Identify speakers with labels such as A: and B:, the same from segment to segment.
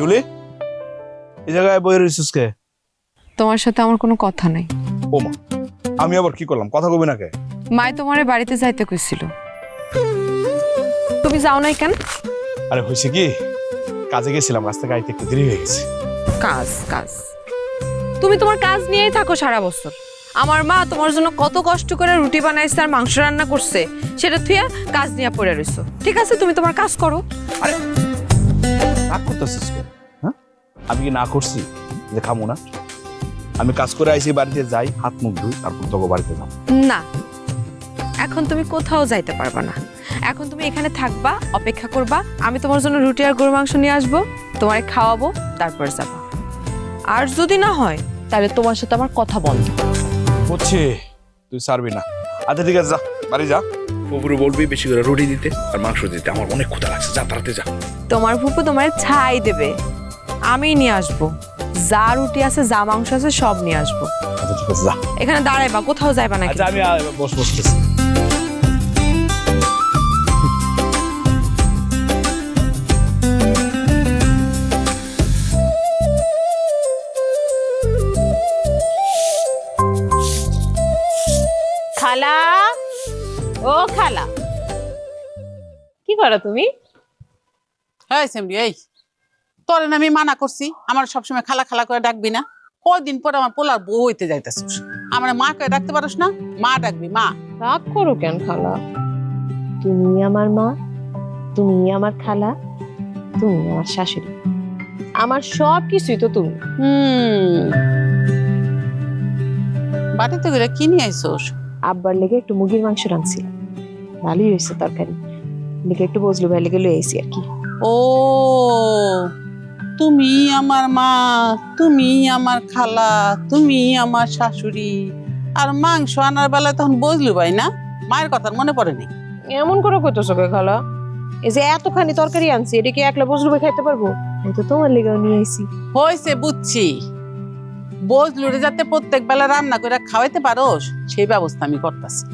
A: শিউলি এই জায়গায় বই রইছিস কে?
B: তোমার সাথে আমার কোনো কথা নাই।
A: ও মা, আমি আবার কি করলাম? কথা কবি না কে?
B: মায় তোমারে বাড়িতে যাইতে কইছিল, তুমি যাও নাই কেন?
A: আরে হয়েছে কি, কাজে গেছিলাম, কাজ থেকে আইতে একটু দেরি হয়ে গেছে।
B: কাজ কাজ, তুমি তোমার কাজ নিয়েই থাকো সারা বছর। আমার মা তোমার জন্য কত কষ্ট করে রুটি বানাইছে আর মাংস রান্না করছে, সেটা থুইয়া কাজ নিয়ে পড়ে রইছো। ঠিক আছে, তুমি তোমার কাজ করো।
A: আরে রাগ করতেছিস কেন? হ্যাঁ, আমি কি না করছি যে খামো না? আমি কাজ করে আইছি, বাড়িতে যাই, হাত মুখ ধুই, তারপর তোকে বাড়িতে যাবো।
B: না, এখন তুমি কোথাও যাইতে পারবা না। এখন তুমি এখানে থাকবা, অপেক্ষা করবা। আমি তোমার জন্য রুটি আর গরুর মাংস নিয়ে আসবো, তোমারে খাওয়াবো, তারপর যাবা। আর যদি না হয় তাহলে তোমার সাথে আমার কথা বন্ধ।
A: বুঝছি, তুই ছাড়বি না। আচ্ছা ঠিক আছে, যা বাড়ি যা, পুকুরে বলবি বেশি করে রুটি দিতে আর মাংস দিতে, আমার অনেক ক্ষুধা লাগছে। যা তাড়াতাড়ি যা।
B: তোমার ফুপু তোমার ছাই দেবে, আমি নিয়ে আসবো। যা রুটি আছে, যা মাংস আছে, সব নিয়ে আসবো।
A: আচ্ছা ঠিক আছে, যা।
B: এখানে দাঁড়াইবা, কোথাও যাইবা না।
A: আচ্ছা আমি বসতেছি।
C: খালা, ও খালা, কি করো তুমি?
D: হ্যাঁ সেমরি, এই তোরে না আমি মানা করছি আমার সবসময় খালা খালা করে ডাকবি না। কয়দিন পর আমার পোলার বউ হইতে যাইতেছিস, আমার মা করে ডাকতে পারোস না? মা ডাকবি, মা।
C: রাগ করো কেন খালা? তুমি আমার মা, তুমি আমার খালা, তুমি আমার শাশুড়ি, আমার সব কিছুই তো তুমি।
D: বাড়িতে করে কি নিয়ে আইসোস?
C: আব্বার লেগে একটু মুরগির মাংস রাঁধছিলাম, ভালোই হয়েছে তরকারি। লেগে একটু বজলু ভাই লেগে লয়ে আইছি আর কি।
D: ও, তুমি আমার মা, তুমি আমার খালা, তুমি আমার শাশুড়ি। আর মাংস আনার বেলায় তখন বজলু ভাই না? মায়ের কথা মনে পড়ে নি?
C: এমন করে কইতেছো কে খালা? এই যে এতখানি তরকারি আনছি, এটা কি একলা বজলু ভাই খাইতে পারবো? এই তো তোমার লেগেও নিয়ে আইছি।
D: হয়েছে, বুঝছি। বজলুরে যাতে প্রত্যেক বেলা রান্না করে খাওয়াইতে পারোস সেই ব্যবস্থা আমি করতেছি।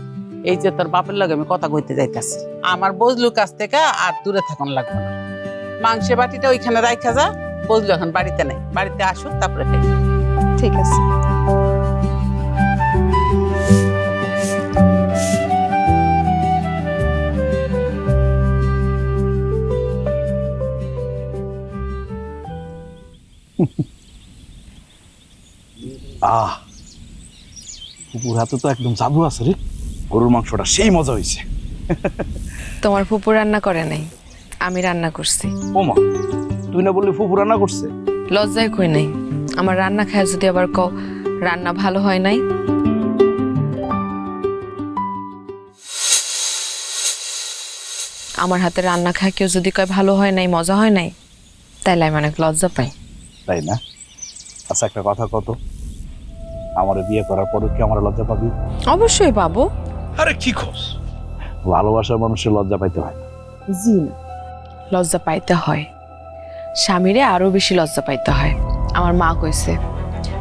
D: এই যে তোর বাপের লগে আমি কথা কইতে যাইতাছি, আমার বজলুর কাছ থেকে আর দূরে থাকুন লাগবে না। মাংসের বাটিটা ওইখানে রাখা যা, বজলু এখন বাড়িতে নাই, বাড়িতে আসুক তারপরে খাই।
C: ঠিক আছে।
A: পুকুর হাতে তো একদম জাদু আছে রে, গরুর মাংসটা সেই মজা হয়েছে।
B: তোমার ফুপু রান্না করে নাই, আমি রান্না করছি।
A: ও মা, তুই না বললি ফুপু রান্না করছে?
B: লজ্জায় কই নাই, আমার রান্না খায় যদি আবার কও রান্না ভালো হয় নাই। আমার হাতে রান্না খায় কেউ যদি কয় ভালো হয় নাই, মজা হয় নাই, তাইলে আমি অনেক লজ্জা পাই।
A: তাই না? আচ্ছা একটা কথা কত, আমার বিয়ে করার পরে কি আমার লজ্জা পাবি?
B: অবশ্যই পাবো।
A: আরে কি খোঁজ, ভালোবাসার মানুষের লজ্জা পাইতে হয় না।
C: জি না,
B: লজ্জা পাইতে হয়, স্বামীরে আরো বেশি লজ্জা পাইতে হয়। আমার মা কইছে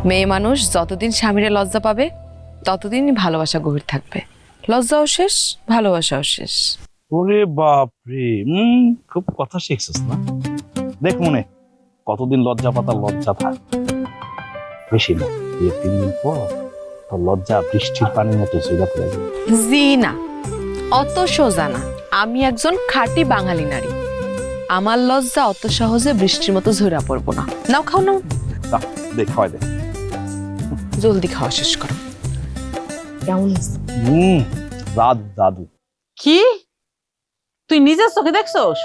B: মেয়ে মানুষ যতদিন স্বামীরে লজ্জা পাবে ততদিনই ভালোবাসা গভীর থাকবে। লজ্জাও শেষ, ভালোবাসাও শেষ।
A: ওরে বাপ রে, খুব কথা শিখছিস না? দেখ মনে, কতদিন লজ্জা পাতা লজ্জা থাক, বেশি না, 2-3 দিন পর তোর লজ্জা বৃষ্টির পানির মতো ঝরে পড়ে যাবে।
B: জি না, অত সোজা না। আমি একজন খাঁটি বাঙালি নারী, আমার লজ্জা অত সহজে বৃষ্টির মতো ঝরা পড়বো না। নাও খাও, নাও,
A: দেখ হয় দেখ,
B: জলদি খাওয়া শেষ করো।
C: কেমন আছে?
A: রাত দাদু।
D: কি তুই নিজের চোখে দেখছোস?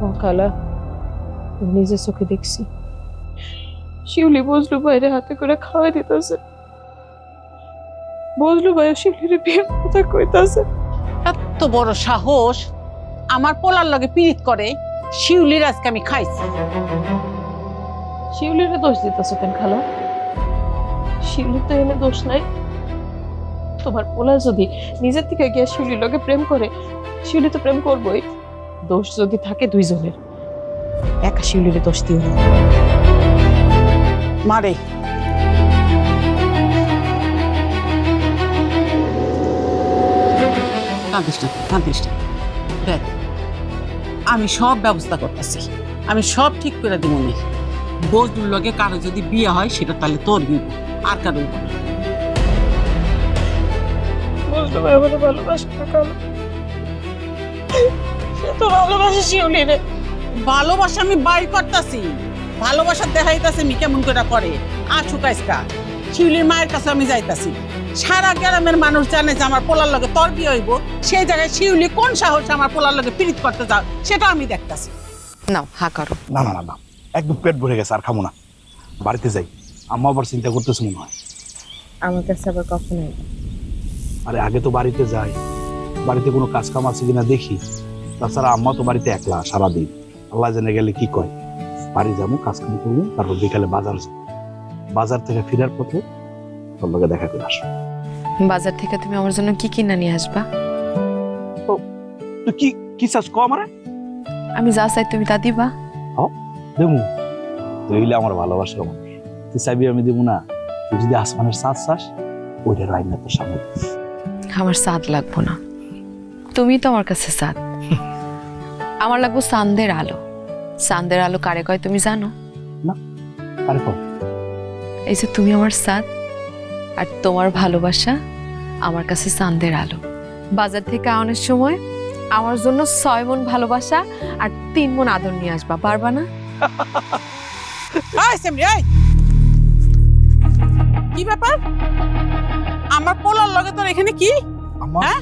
C: ও খালা, নিজের চোখে দেখছি। শিউলি বজলু ভাইরে হাতে করে খাওয়াই দিতেছে, বজলু ভাই শিউলির বিয়ে কথা কইতাছে।
D: এত বড় সাহস, আমার পোলার লগে পীড়িত করে। শিউলির আজকে আমি খাইছি।
C: শিউলিরে দোষ দিতেছো কেন খালা? শিউলির তো এনে দোষ নাই। তোমার পোলা যদি নিজের থেকে গিয়ে শিউলির লগে প্রেম করে, শিউলি তো প্রেম করবই। দোষ যদি থাকে দুইজনের, একা শিউলিরে দোষ দিও না।
D: মারে কাঁদিস না, কাঁদিস না। দেখ, আমি সব ব্যবস্থা করতেছি। আমি সব ঠিক করে দিব নি। বজলুর লগে কারো যদি বিয়ে হয় সেটা তাহলে তোর বিয়ে, আর কারো হইব না।
C: বুঝতে পারবো না ভালোবাসা কালো, সে তো ভালোবাসে শিউলি রে।
D: ভালোবাসা আমি বাইর করতেছি, ভালোবাসা দেখাইতাছে আমি কেমন করে করে। আর ছুটাইসকা শিউলির মায়ের কাছে আমি যাইতাছি। সারা গ্রামের মানুষ জানে যে আমার পোলার লগে তোর বিয়ে হইব, সেই জায়গায় শিউলি কোন সাহসে আমার পোলার লগে পীড়িত করতে যাও সেটা আমি দেখতাছি।
B: নাও হা করো।
A: না না না না, একদম পেট ভরে গেছে, আর খামো না। বাড়িতে যাই, আম্মা আবার চিন্তা করতেছে মনে হয়।
C: আমার কাছে আবার কখন আইবে?
A: আরে আগে তো বাড়িতে যাই, বাড়িতে কোনো কাজ কাম আছে কিনা দেখি। তাছাড়া আম্মা তো বাড়িতে একলা সারাদিন, আল্লাহ জেনে গেলে কি কয়। বাড়ি যাবো, কাজ কাম করবো, তারপর বিকালে বাজার যাবো। বাজার থেকে ফেরার পথে তোর লগে দেখা করে আসবো।
B: বাজার থেকে তুমি আমার জন্য কি কিনা নিয়ে আসবা?
A: তুই কি কি চাস ক আমারে?
B: আমি যা চাই তুমি তা দিবা?
A: দেবো, তুই হইলে আমার ভালোবাসার মানুষ। তুই চাইবি আমি দেবো না? তুই যদি আসমানের চাঁদ চাস, ওইটা রাইনা তোর সামনে দিব।
B: আমার সাদ লাগবো না, তুমি তো আমার কাছে সাদ। আমার লাগবো চাঁদের আলো। চাঁদের আলো কারে কয় তুমি জানো?
A: আরে কর।
B: এই যে তুমি আমার সাদ, আর তোমার ভালোবাসা আমার কাছে চাঁদের আলো। বাজার থেকে আনার সময় আমার জন্য 6 মণ ভালোবাসা আর 3 মণ আদর নিয়ে আসবা, পারবা না?
D: এই সেমরি, এই কি ব্যাপার? আমার পোলার লগে তোর এখানে কি?
A: আম্মা,
D: হ্যাঁ,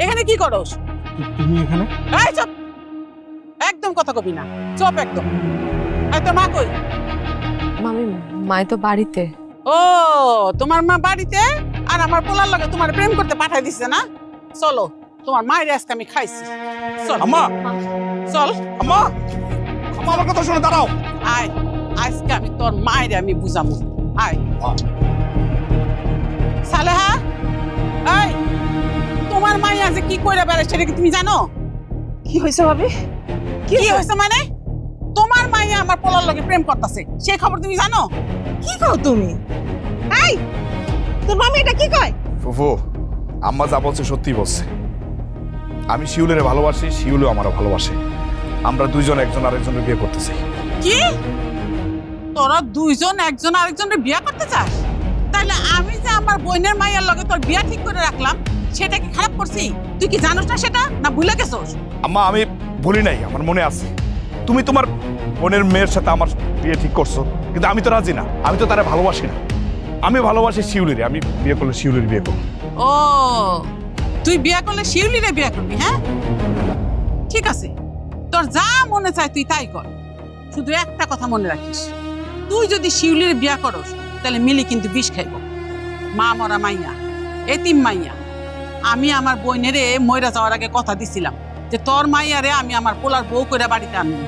D: এখানে কি করস?
A: তুমি এখানে?
D: এই চুপ, একদম কথা কবি না, চুপ একদম। এই তোর মা কই?
B: মামি, মাই তো বাড়িতে।
D: ও, তোমার মা বাড়িতে, আর আমার পোলার লগে তোমার প্রেম করতে পাঠাই দিছে না? চলো, তোমার মায়ের আজকে আমি খাইছি। চল
A: আম্মা,
D: চল,
A: আম্মা, আম্মা আমার কথা শুনে দাঁড়াও।
D: আয়, আজকে আমি তোর মায়ের আমি বুঝামু। আয় সালেহা, এই তোমার মাইয়া যে কি কইরা বেড়ায় সেটা কি তুমি জানো?
C: কি হয়েছে ভাবি?
D: কি হয়েছে মানে? তোমার মাইয়া আমার পোলার লগে প্রেম করতেছে, সেই খবর তুমি জানো?
C: কি কও তুমি? এই তোর মামি এটা কি কয়?
E: ফুফু, আম্মা যা বলছে সত্যি বলছে। আমি শিউলের ভালোবাসি, শিউলও আমারও ভালোবাসে। আমরা দুইজন একজন আরেকজনের বিয়ে করতে চাই।
D: কি তোরা দুইজন একজন আরেকজনের বিয়ে করতে চাস? তাইলে আমি যে আমার বোনের মাইয়ার লগে তোর বিয়া ঠিক করে রাখলাম সেটা কি খারাপ করছি? তুই কি জানোস না সেটা, না ভুলে গেছোস?
E: আম্মা, আমি ভুলি নাই, আমার মনে আছে। তুমি তোমার বোনের মেয়ের সাথে আমার বিয়ে ঠিক করছো, কিন্তু আমি তো রাজি না। আমি তো তারা ভালোবাসি না। আমি ভালোবাসি শিউলিরে। আমি বিয়ে করলে শিউলির বিয়ে করবো।
D: ও, তুই বিয়ে করলে শিউলিরে বিয়ে করবি? হ্যাঁ, ঠিক আছে, তোর যা মনে চায় তুই তাই কর। শুধু একটা কথা মনে রাখিস, তুই যদি শিউলির বিয়ে করস তাহলে মিলি কিন্তু বিষ খাইব। মা মরা মাইয়া, এতিম মাইয়া। আমি আমার বোনেরে মইরা যাওয়ার আগে কথা দিছিলাম যে তোর মাইয়ারে আমি আমার পোলার বউ করে বাড়িতে আনবো,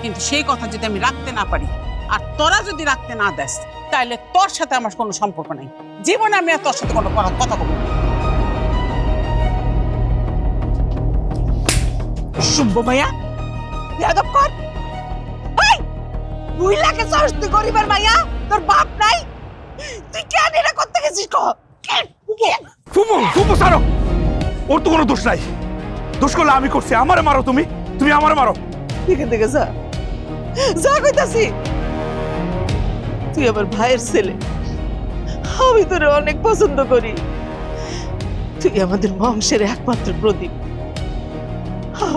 D: কিন্তু সেই কথা যদি আমি রাখতে না পারি আর তোরা যদি রাখতে না দেস তাহলে তোর সাথে আমার কোনো সম্পর্ক নাই। জীবনে আমি আর তোর সাথে কোনো কথা বলবো না।
C: শুভ মাইয়া ইয়াদব কর। এই তুই লাগে সাহস, তুই গরিবের মাইয়া, তোর বাপ নাই, তুই কেন এটা করতে গেছিস?
E: ফুফু, ফুফু ছাড়ো। ওর তো কোনো দোষ নাই। দোষ করলে আমি করছি। আমারে মারো, তুমি তুমি আমারে মারো।
C: এখান থেকে যা, যা কইতাছি। তুই আমার ভাইয়ের ছেলে, আমি তোরে অনেক পছন্দ করি। তুই আমাদের বংশের একমাত্র প্রদীপ।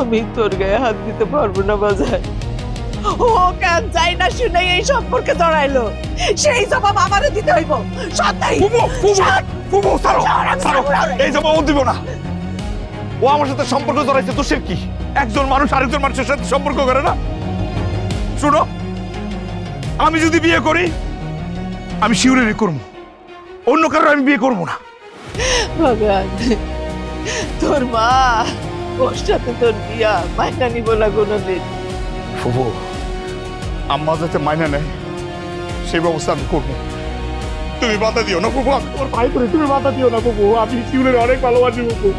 C: আমি তোর গায়ে হাত দিতে পারবো না বাজার। ও কেন যাই না শুনে এই সম্পর্কে জড়াইলো, সেই জবাব আমারে দিতে হইব। সত্যি
E: ফুফু, ফুফু, ফুফু ছাড়ো, ছাড়ো। এই জবাব ও দিব না। ও আমার সাথে সম্পর্ক জড়াইছে তো সে কি? একজন মানুষ আরেকজন মানুষের সাথে সম্পর্ক করে না? শুনো, আমি যদি বিয়ে করি আমি শিউরেরই করবো, অন্য কারো আমি বিয়ে করবো না।
C: ভগবান, তোর মা ওর সাথে তোর বিয়া মাইনা নিব না কোনোদিন।
E: ফুফু, আম্মা যাতে মাইনা নেয় সেই ব্যবস্থা আমি করবো। তুমি বাধা দিও না ফুফু, আমি তোমার ভাই করে, তুমি বাধা দিও না ফুফু। আমি শিউরের অনেক ভালোবাসি ফুফু।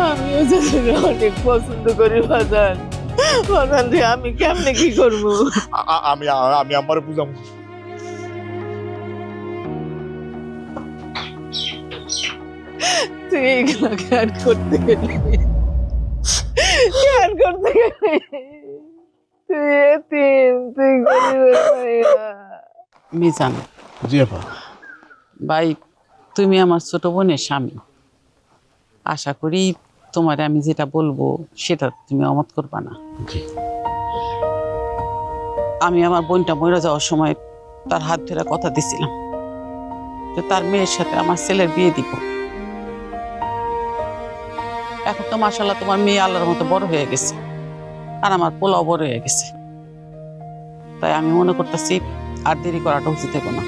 C: আমিও তোকে অনেক পছন্দ করি বাজান। বাজান রে, আমি কেমনে কি করবো?
E: আমি আমি আমার বুঝাবো।
C: তুই এগুলো কেন করতে গেলি? কেন করতে গেলি? তুই এতিম, তুই গরিবের মাইয়া।
D: মিজান
E: জি আপা।
D: ভাই, তুমি আমার ছোট বোনের স্বামী। আশা করি তোমারে আমি যেটা বলবো সেটা তুমি অমত করবা না।
E: জি।
D: আমি আমার বোনটা মরে যাওয়ার সময় তার হাত ধরে কথা দিছিলাম যে তার মেয়ের সাথে আমার ছেলের বিয়ে দিব। এখন তো মাশাআল্লাহ তোমার মেয়ে আল্লাহর মতো বড় হয়ে গেছে, আর আমার পোলাও বড় হয়ে গেছে। তাই আমি মনে করতেছি আর দেরি করাটা উচিত হবে না।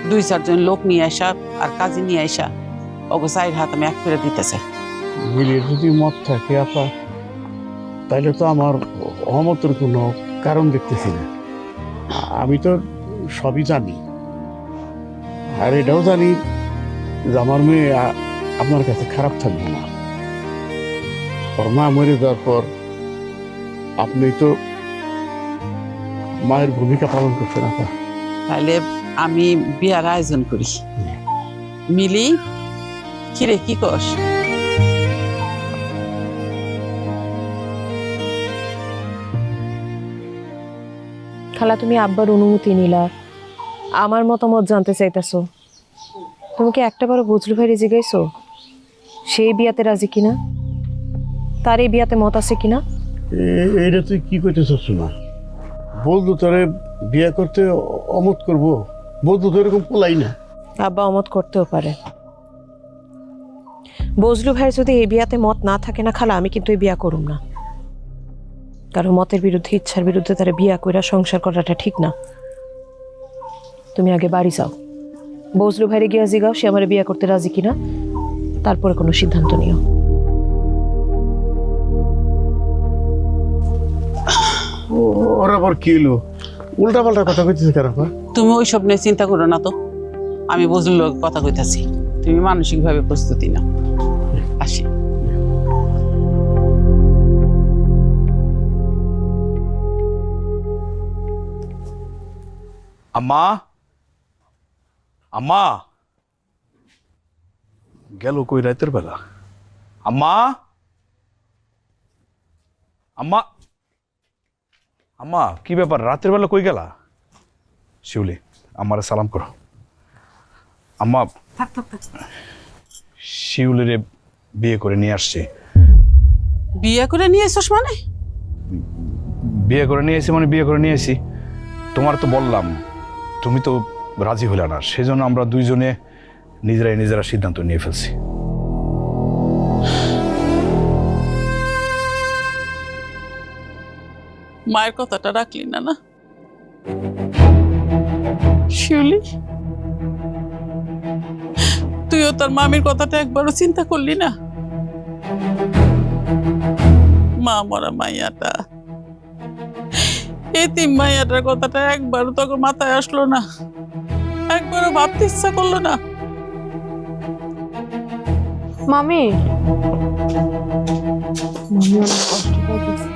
D: 2-4 জন লোক নিয়ে আসা আর কাজে নিয়ে আসা ওগো চাইর হাত আমি এক করে দিতে চাই।
F: মিলিয়ে যদি মত থাকে আপা, তাইলে তো আমার অমতের কোনো কারণ দেখতেছি না। আমি তো সবই জানি, আর এটাও জানি যে আমার মেয়ে আপনার কাছে খারাপ থাকবে না। ওর মা মরে যাওয়ার পর আপনি তো মায়ের ভূমিকা পালন করছেন আপা।
D: তাহলে আমি বিয়ার আয়োজন করি। মিলি, কিরে কি কস?
C: খালা, তুমি আব্বার অনুমতি নিলা, আমার মতামত জানতে চাইতেছো। তুমি কি একটাবারও বজলু ভাইরে জিগাইছো সেই বিয়াতে রাজি কিনা, তার এই বিয়াতে মত আছে কিনা?
F: এইটা তুই কি করতেছ না? বলতো তোরে বিয়ে করতে অমত করবো? বলতো তো এরকম পোলাই না।
C: আব্বা অমত করতেও পারে। বজলু ভাইয়ের যদি এই বিয়াতে মত না থাকে না খালা, আমি কিন্তু এই বিয়া করুম না। কারণ মতের বিরুদ্ধে, ইচ্ছার বিরুদ্ধে তারা বিয়া কইরা সংসার করাটা ঠিক না। তুমি আগে বাড়ি যাও, বজলু ভাইরে গিয়া জিগাও সে আমার বিয়া করতে রাজি কিনা, তারপরে কোনো সিদ্ধান্ত নিও।
F: ওর আবার কি হলো? উল্টা পাল্টা কথা কইতেছে কেন আপা?
D: তুমি ওইসব নিয়ে চিন্তা করো না তো, আমি বুঝলো কথা কইতাছি। তুমি মানসিকভাবে প্রস্তুতি নাও। আসি।
A: আম্মা, আম্মা গেল কই রাতের বেলা? আম্মা, আম্মা, আম্মা কি ব্যাপার, রাতের বেলা কই গেলা? শিউলি, আমারে সালাম করো। আম্মা, শিউলিরে বিয়ে করে নিয়ে আসছি।
D: বিয়ে করে নিয়ে এসোস মানে?
A: বিয়ে করে নিয়ে এসেছি মানে বিয়ে করে নিয়ে এসেছি। তোমার তো বললাম, তুমি তো রাজি হলে না, সেজন্য আমরা দুইজনে নিজেরা সিদ্ধান্ত নিয়ে ফেলছি।
D: মায়ের কথাটা রাখলি না? না শিউলি, তুইও তোর মামির কথাটা একবারও চিন্তা করলি না? মা মরা মাইয়াটা, এতিম মাইয়াটার কথাটা একবারও তোকে মাথায় আসলো না? একবারও ভাবতে ইচ্ছা করলো না?
B: মামি, মামি অনেক কষ্ট পাইতেছে।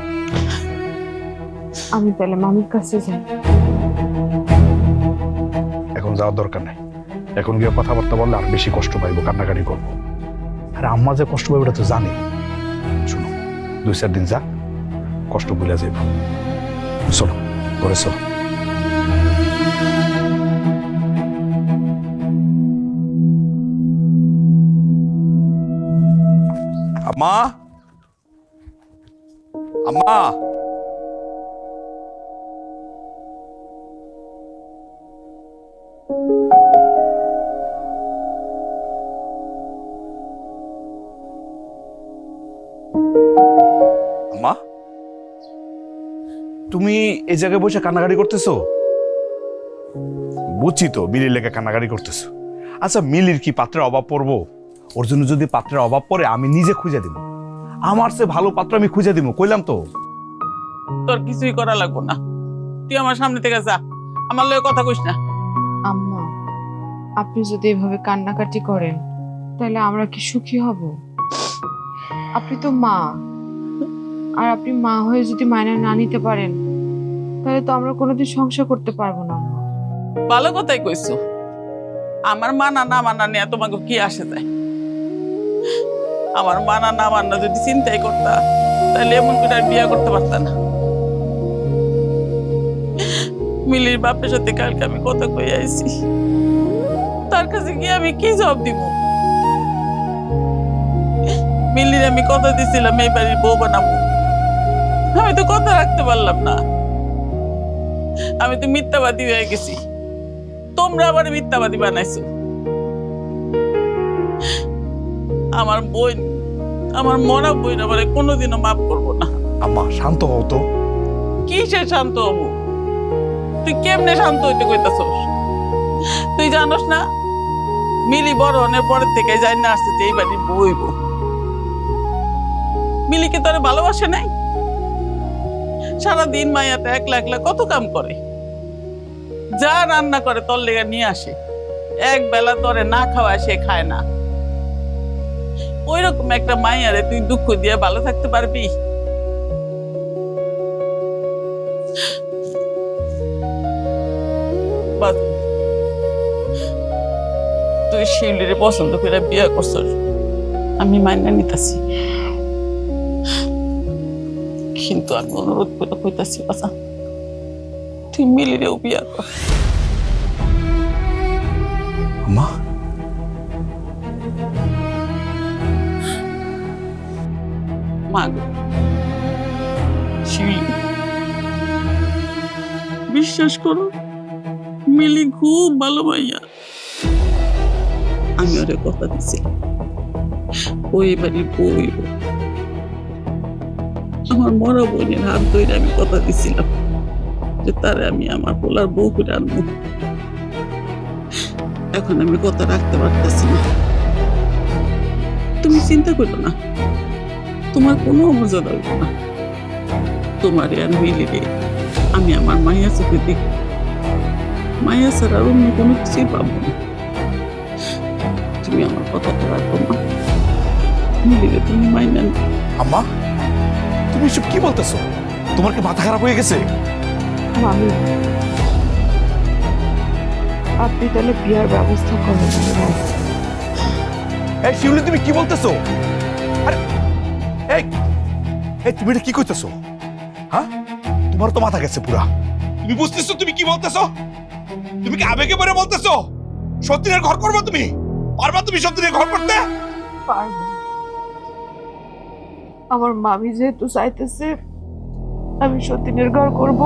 B: আমি তাহলে মামির কাছে যাই।
A: এখন যাওয়ার দরকার নাই, এখন গিয়ে কথাবার্তা বললে আর বেশি কষ্ট পাইবো, কান্নাকাটি করবো। আর আম্মা যে কষ্ট পাইবে এটা তো জানি। শুনো, 2-4 দিন যা, কষ্ট ভুলে যাইব। চলো ঘরে চলো। আম্মা, আম্মা, আম্মা, তুমি এই জায়গায় বসে কান্নাকাটি করতেছো? বুঝছি তো মিলির লেগে কান্নাকাটি করতেছো। আচ্ছা, মিলির কি পাত্রের অভাব পড়বো? ওর জন্য যদি পাত্রের অভাব পড়ে আমি নিজে খুঁজে দিব। আমার চেয়ে ভালো পাত্র আমি খুঁজে দিব, কইলাম তো।
D: তোর কিছুই করা লাগবো না, তুই আমার সামনে থেকে যা, আমার লগে কথা কইস না।
B: আম্মা, আপনি যদি এভাবে কান্নাকাটি করেন তাহলে আমরা কি সুখী হব? আপনি তো মা, আর আপনি মা হয়ে যদি মায়না না নিতে পারেন তাহলে তো আমরা কোনোদিন সংসার করতে পারবো না। আম্মা,
D: ভালো কথাই কইছো। আমার মানা না মানা নিয়ে তোমাকে কি আসে যায়? আমার মানা না মানা যদি চিন্তাই করতা তাহলে এমন করে আর বিয়ে করতে পারতা না। মিলির বাপের সাথে কালকে আমি কথা কই আইছি, তার কাছে গিয়ে আমি কি জবাব দিব? মিলির আমি কথা দিছিলাম এই বাড়ির বউ বানাবো, আমি তো কথা রাখতে পারলাম না। আমি তো মিথ্যাবাদী হয়ে গেছি, তোমরা আবার মিথ্যাবাদী বানাইছো। আমার বোন, আমার মরা বোন আমার কোনোদিনও মাফ করবো না।
E: আম্মা শান্ত হও তো।
D: কিসে শান্ত হবো? তুই কেমনে শান্ত হইতে কইতাছস? তুই জানোস না মিলি বড় অনেক পরের থেকে যাই না আসছে যে এই বাড়ির বইব। মিলিকে তোরে ভালোবাসে নাই? সারাদিন মাইয়াতে একলা একলা কত কাম করে, যা রান্না করে তোর লেগে নিয়ে আসে, এক বেলা তোরে না খাওয়ায় সে খায় না। ওই রকম একটা মাইয়ারে তুই দুঃখ দিয়ে ভালো থাকতে পারবি? বাদ, তুই শিউলিরে পছন্দ করে বিয়ে করছস, আমি মাইনা নিতেছি, কিন্তু আমি অনুরোধ করে কইতাছি বাসা, তুই মিলিরেও বিয়ে কর।
E: আম্মা
D: মা গো, শিউলি বিশ্বাস করো, মিলি খুব ভালো মাইয়া। আমি ওরে কথা দিছিলাম ওই বাড়ির বই, আমার মরা বোনের হাত ধরে আমি কথা দিছিলাম যে তারে আমি আমার পোলার বউ করে আনবো। এখন আমি কথা রাখতে পারতেছি না। তুমি চিন্তা করো না, তোমার কোনো অমর্যাদা হইব না। তোমারে আর মিলিরে আমি আমার মাইয়া চোখে দেখ, মাইয়া ছাড়া অন্য কোনো কিছুই পাবো না। তুমি আমার কথাটা রাখো না, মিলিরে তুমি মাইনা না।
E: আম্মা তুমি এসব কি বলতেছো? তোমার কি মাথা খারাপ হয়ে গেছে?
C: মামি, আপনি তাহলে বিয়ার ব্যবস্থা করেন।
E: এই শিউলি তুমি কি বলতেছো? আরে এই এই তুমি এটা কি কইতেছো? হ্যাঁ, তোমার তো মাথা গেছে পুরা। তুমি বুঝতেছো তুমি কি বলতেছো? তুমি কি আবেগে পড়ে বলতেছো? সত্যিনের ঘর করবে তুমি? পারবা তুমি সত্যিনের ঘর করতে?
C: পারবো। আমার মামি যেহেতু চাইতেছে আমি সতীনের ঘর করব,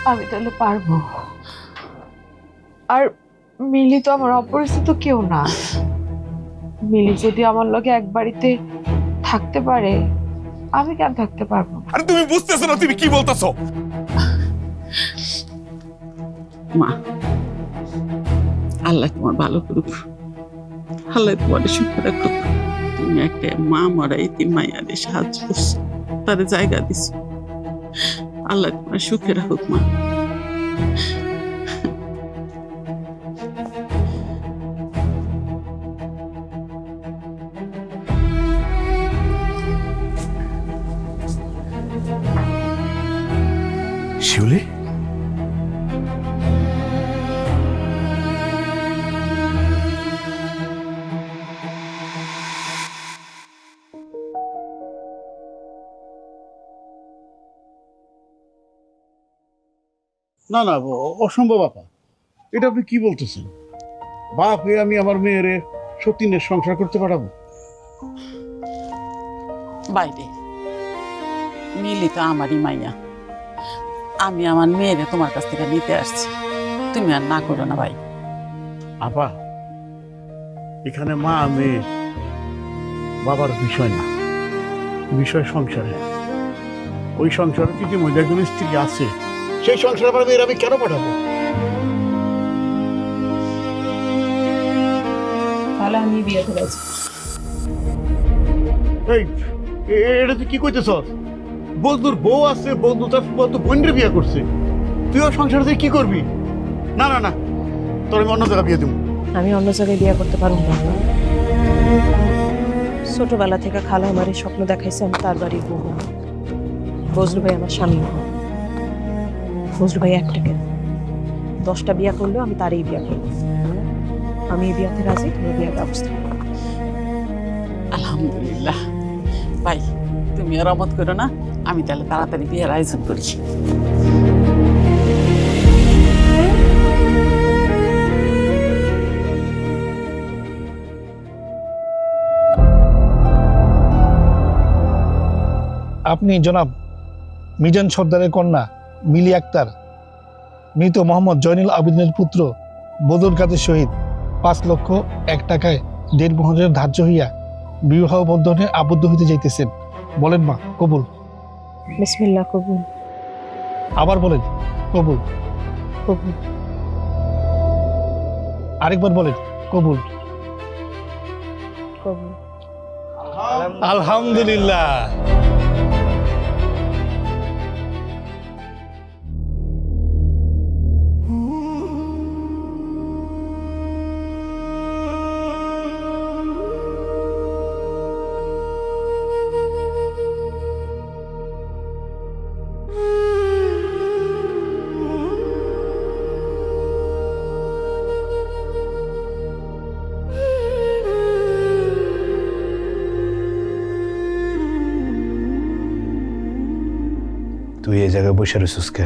C: আমি তাহলে পারবো। আর মিলি তো আমার অপরিচিত কেউ না। মিলি যদি আমার লগে এক বাড়িতে থাকতে পারে, আমি কেন থাকতে পারবো না?
E: আরে তুমি বুঝতেছো না তুমি কি বলতেছো?
D: মা, আল্লাহ তোমার ভালো করুক, আল্লাহ তোমার সুখে রাখুক। তুমি একটা মা মরা এতিম মাইয়ারে সাহায্য করছো, তার জায়গা দিছো, আল্লাহ তোমার সুখে রাখুক মা।
E: শিউলি
F: না না, অসম্ভব আপা, এটা আপনি কি বলতেছেন? বাপ হয়ে আমি আমার মেয়েরে সতীনের সংসার করতে পারবো?
D: বাইরে মিলি তো আমারই মাইয়া, আমি আমার মেয়েরে তোমার কাছ থেকে নিতে আসছি, তুমি আর না করো না ভাই।
F: আপা, এখানে মা মেয়ে বাবার বিষয় না, বিষয় সংসারে। ওই সংসারে যদি মহিলা একজন স্ত্রী আছে, সেই সংসারে আমার মেয়ের আমি কেন পাঠাবো?
C: তাহলে আমি বিয়ে করেছি।
F: এই এটা তুই কি কইতেছ? বন্ধুর বউ আছে, বন্ধু তার তো বোনের বিয়ে করছে, তুই ওর সংসারে থেকে কি করবি? না না না, তোর আমি অন্য জায়গায় বিয়ে দেবো।
G: আমি অন্য জায়গায় বিয়ে করতে পারবো না। ছোটবেলা থেকে খালা আমার এই স্বপ্ন দেখাইছে আমি তার বাড়ির বউ হবো। বজলু ভাই আমার স্বামী হবো। বজলু ভাই একটাকে 10টা বিয়ে করলেও আমি তারই বিয়ে করবো। আমি এই বিয়াতে রাজি, তুমি বিয়ের ব্যবস্থা করো।
D: আলহামদুলিল্লাহ ভাই, তুমি আর আমত করো না, আমি তাহলে তাড়াতাড়ি বিয়ের আয়োজন করি।
H: আপনি জনাব মিজান সর্দারের কন্যা মিলি আক্তার, মৃত মোহাম্মদ জয়নুল আবেদিনের পুত্র বদর কাদের সহিত 5,01,000 টাকায় 1.5 মোহরের ধার্য হইয়া বিবাহ বন্ধনে আবদ্ধ হইতে যাইতেছেন। বলেন মা, কবুল?
G: বিসমিল্লাহ, কবুল।
H: আবার বলেন, কবুল।
G: কবুল।
H: আরেকবার বলেন, কবুল।
G: কবুল।
H: আলহামদুলিল্লাহ।
A: তুই এই জায়গায় বসে রয়েছিস কে?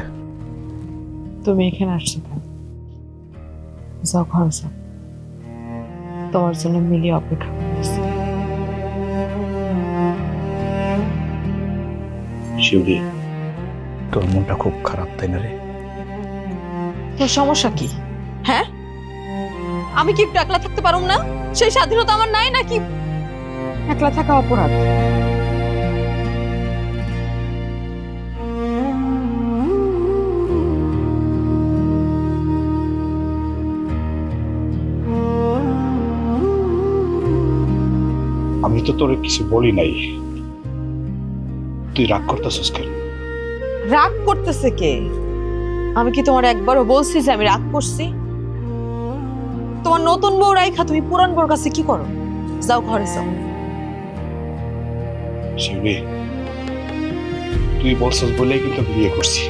B: তুমি এখানে আসছো কেন? যাও ঘরে যাও, তোমার জন্য মিলি অপেক্ষা করতেছে।
A: শিউলি, তোর মনটা খুব খারাপ, তাই না রে?
B: তোর সমস্যা কি? হ্যাঁ, আমি কি একটু একলা থাকতে পারুম না? সেই স্বাধীনতা আমার নাই নাকি? একলা থাকা অপরাধ?
A: আমি তো তোর কিছু বলি নাই, তুই রাগ করতেছিস কেন?
B: রাগ করতেছে কে? আমি কি তোমার একবারও বলছি যে আমি রাগ করছি? তোমার নতুন বউ রাইখা তুমি পুরান বউর কাছে কি করো? যাও ঘরে যাও।
A: শিউলি, তুই বলছিস বলেই কিন্তু বিয়ে করছি,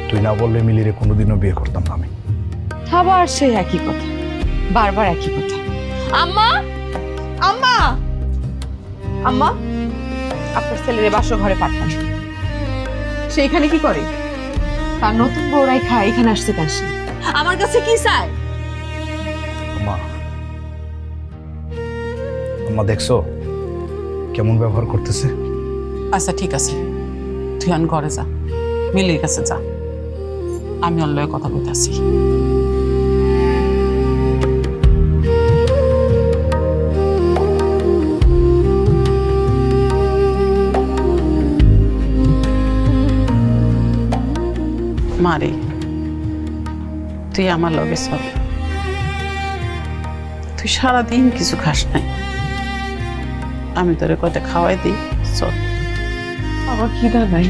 A: তুই না বললে মিলিরে কোনোদিনও বিয়ে করতাম না আমি।
B: আবার সেই একই কথা, বারবার একই কথা। আম্মা, আম্মা, আম্মা, আপনার ছেলের বাসর ঘরে পাঠান। সে এখানে কি করে? তার নতুন বউরাই খায়, এখানে আসতে তার সে আমার কাছে কি চায়?
A: আম্মা, আম্মা দেখছো কেমন ব্যবহার করতেছে?
D: আচ্ছা ঠিক আছে, তুই আন ঘরে যা, মিলির কাছে যা, আমি ওর লগে কথা বলতেছি। মারে, তুই আমার লগে চল। তুই সারাদিন কিছু খাস নাই, আমি তোরে কয়টা খাওয়াই দিই, চল।
B: আমার খিদা নাই,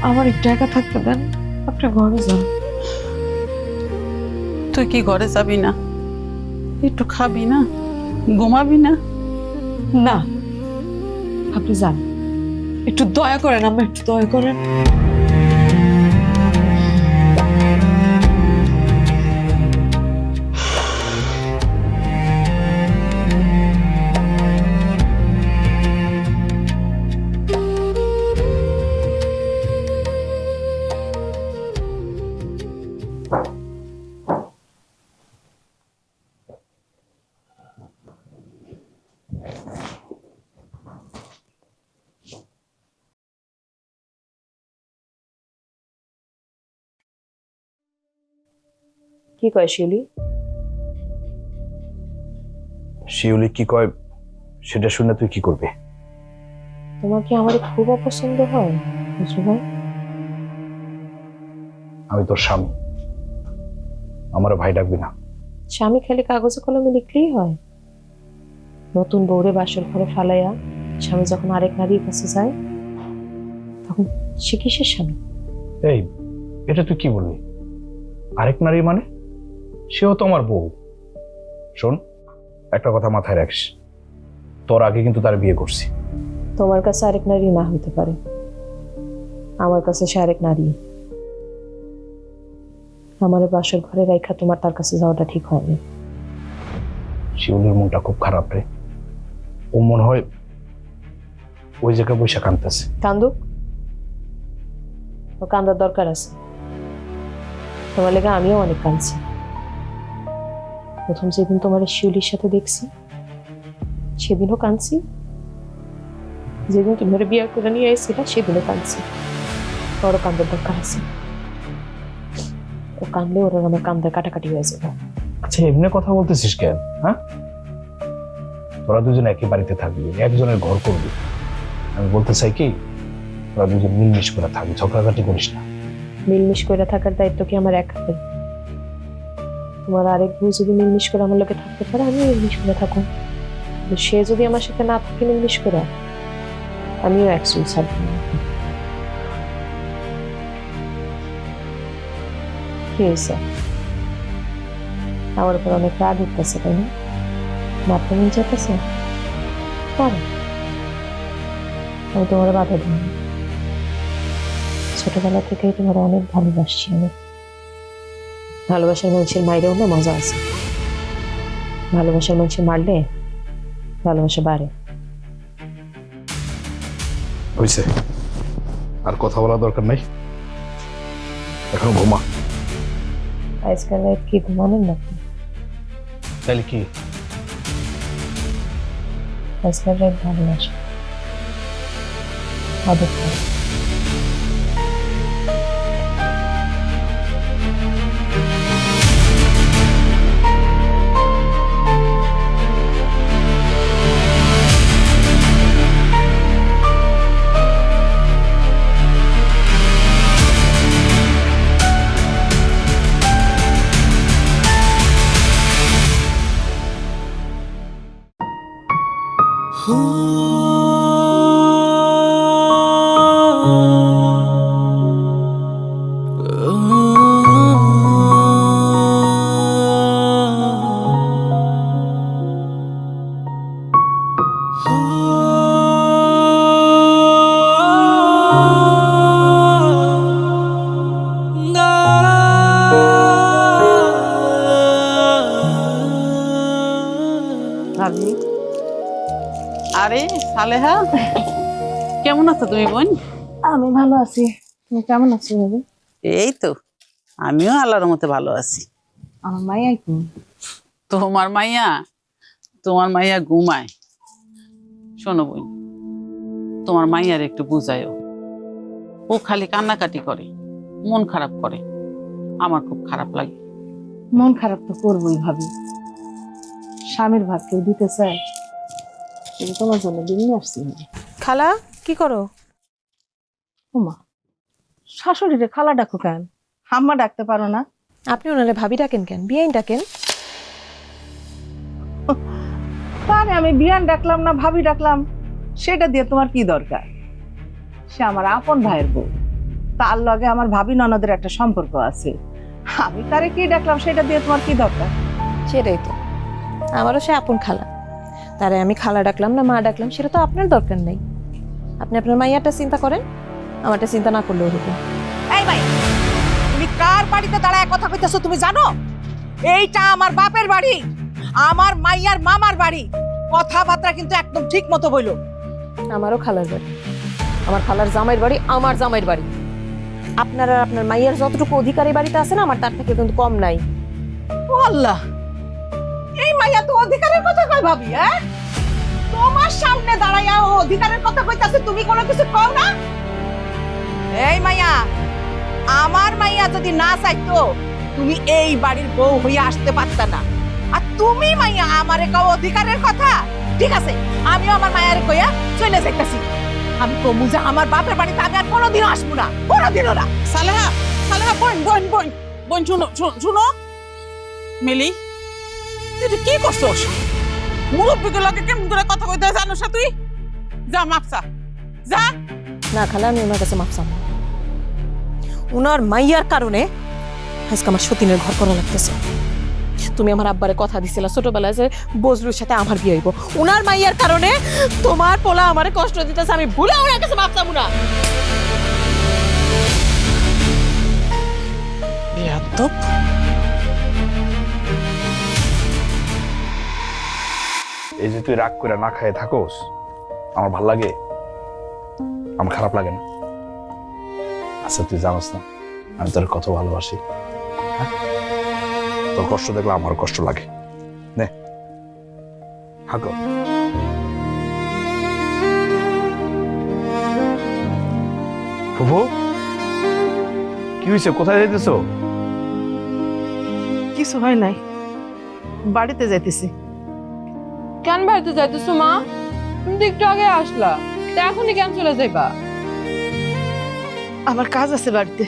B: আমার একটু একা থাকতে দেন, আপনি ঘরে যান।
D: তুই কি ঘরে যাবি না? একটু খাবি না, ঘুমাবি না?
B: না, আপনি যান, একটু দয়া করেন আম্মা, একটু দয়া করেন।
G: কি কয় শিউলি?
A: শিউলি কি কয় সেটা শুনে তুই কি করবি?
G: তোমার কি আমার খুব অপছন্দ হয় বুঝলো ভাই?
A: আমি তোর স্বামী, আমার ভাই ডাকবি না।
G: স্বামী খালি কাগজে কলমে লিখলেই হয়? নতুন বউরে বাসর ঘরে ফালাইয়া স্বামী যখন আরেক নারীর কাছে যায় তখন সে কিসের স্বামী?
A: এই, এটা তুই কি বললি? আরেক নারী মানে? সেও তো আমার বউ। শোন, একটা কথা মাথায় রাখিস, তোর আগে কিন্তু তার বিয়ে করছি।
G: তোমার কাছে আরেক নারী না হইতে পারে, আমার কাছে সে আরেক নারী। আমার বাসর ঘরে রাইখা তোমার তার কাছে যাওয়াটা ঠিক হয়নি।
A: শিউলির মনটা খুব খারাপ রে, ও মনে হয় ওই জায়গায় বৈশা কাঁদতেছে।
G: কান্দুক,
C: ও কান্দার দরকার আছে। তোমার লেগে আমিও অনেক কাঁদছি। প্রথম যেদিন তোমার শিউলির সাথে দেখছি সেদিনও কাঁদছি, যেদিন তুমি ওরে বিয়ে করে নিয়ে এসেছিলা সেদিনও কাঁদছি। বড় কান্দার দরকার আছে। ও কাঁদলে ওরা আমার কান্দার কাটাকাটি হয়ে যাবে।
A: আচ্ছা এমনি কথা বলতেছিস কেন? হ্যাঁ, তোরা দুজন একই বাড়িতে থাকবি, একজনের ঘর করবি। আমি বলতে চাই কি, তোরা দুজন মিলমিশ করে থাকবি, ঝগড়াঝাটি করিস না।
C: মিলমিশ করে থাকার দায়িত্ব কি আমার এক হাতে? তোমার আরেক বউ যদি মিলমিশ করে আমার লোকে থাকতে পারে, আমি মিলমিশ করে থাকুন। সে যদি আমার সাথে না থাকে মিলমিশ করে, আমিও এক চুল ছাড়ব না। কি হয়েছে? আমার উপর অনেক রাগ উঠতেছে, তাই না? মাথা নিয়ে যেতেছে, আমি তোমার বাধা দিই। ছোটবেলা থেকেই তোমার অনেক ভালোবাসছি আমি। ভালোবাসার মানুষের মাইরেও না মজা আছে। ভালোবাসার মানুষের মারলে ভালোবাসা বাড়ে।
A: হয়েছে, আর কথা বলার দরকার নাই, এখন ঘুমা।
C: আজকাল রাত কি ঘুমানোর না?
A: তাহলে কি?
C: আজকাল রাত ভালোবাসা আদর করে।
D: ভাবি, আরে সালেহা, কেমন আছো তুমি বোন?
G: আমি ভালো আছি, তুমি কেমন আছো ভাবি?
D: এই তো আমিও আল্লাহর মতে ভালো আছি।
G: আমার মাইয়াই কি?
D: তোমার মাইয়া ঘুমায়। শোনো বোন, তোমার মাইয়ার একটু বুঝায়ও। ও খালি কান্নাকাটি করে, মন খারাপ করে, আমার খুব খারাপ লাগে।
G: মন খারাপ তো করবোই ভাবি, স্বামীর ভাগ কেউ দিতে চায়? কিন্তু তোমার জন্য দিন নিয়ে আসছি ভাবি।
B: খালা কি করো?
G: ওমা, শাশুড়িরে খালা ডাকো কেন? হাম্মা ডাকতে পারো না?
B: আপনি ওনারে ভাবি ডাকেন কেন, বিয়াইন ডাকেন।
G: তারে আমি বিয়ান ডাকলাম না ভাবি ডাকলাম, সেটা দিয়ে তোমার কি দরকার? সে আমার আপন ভাইয়ের বউ, তার লগে আমার ভাবি ননদের একটা সম্পর্ক আছে। আমি তারে কি ডাকলাম সেটা দিয়ে তোমার কি দরকার?
B: সেটাই তো, আমারও সে আপন খালা, তারে আমি খালা ডাকলাম না মা ডাকলাম সেটা তো আপনার দরকার নেই। আপনি আপনার মাইয়াটা চিন্তা করেন, আমারটা চিন্তা না করলেও হতো।
G: এই ভাই, তুমি কার বাড়িতে দাঁড়ায় কথা কইতেছো তুমি জানো? এইটা আমার বাপের বাড়ি, আমার মাইয়ার মামার বাড়ি। কথাবার্তা কিন্তু একদম ঠিক মতো বইলো।
B: আমারও খালার বাড়ি, আমার খালার জামাইয়ের বাড়ি, আমার জামাইয়ের বাড়ি। আপনার আর আপনার মাইয়ার যতটুকু অধিকারী বাড়িতে আছে না, আমার তার থেকে কিন্তু কম নাই।
G: ও আল্লাহ, এই মাইয়া তো অধিকারের কথা কই ভাবি? হ্যাঁ, তোমার সামনে দাঁড়াইয়া ও অধিকারের কথা কইতাছে, তুমি কোনো কিছু কও না? এই মাইয়া, আমার মাইয়া যদি না চাইতো তুমি এই বাড়ির বউ হইয়া আসতে পারতা না। আর তুমি মাইয়া আমারে কও অধিকারের কথা? ঠিক আছে, আমিও আমার মায়ারে কইয়া চলে যাইতাছি। আমি কমু যে আমার বাপের বাড়িতে আমি আর কোনোদিনও আসবো না, কোনোদিনও না।
D: সালেহা, বোন শুনো। মিলি, তুই কি করছস? মুরব্বীকে লগে কেমন করে কথা কইতে জানোস তুই? যা মাপসা, যা।
B: না খালা, আমি ওনার কাছে মাপ চাবো। উনার মাইয়ার কারণে আজকে আমার সতীনের ঘর করা লাগতেছে। তুমি আমার আব্বারে কথা দিছিলা ছোটবেলায় যে বজলুর সাথে আমার বিয়ে হইব, উনার মাইয়ার কারণে তোমার পোলা আমারে কষ্ট দিতেছে, আমি ভুলে ওনার কাছে মাপ চাবো না।
A: এই যে তুই রাগ করে না খায় থাকোস, আমার ভাল লাগে? আমার খারাপ লাগে না? আচ্ছা তুই জানোস না আমি তোর কত ভালোবাসি, হ্যাঁ? তোর কষ্ট দেখলে আমার কষ্ট লাগে। নে হাক। ফুফু কি হয়েছে, কোথায় যাইতেছো?
G: কিছু হয় নাই, বাড়িতে যাইতেছি।
B: কেন বাড়িতে যাইতেছো মা? তুমি তো একটু আগে আসলা, তা এখনই কেন চলে যাইবা?
G: আমার কাজ আছে বাড়িতে।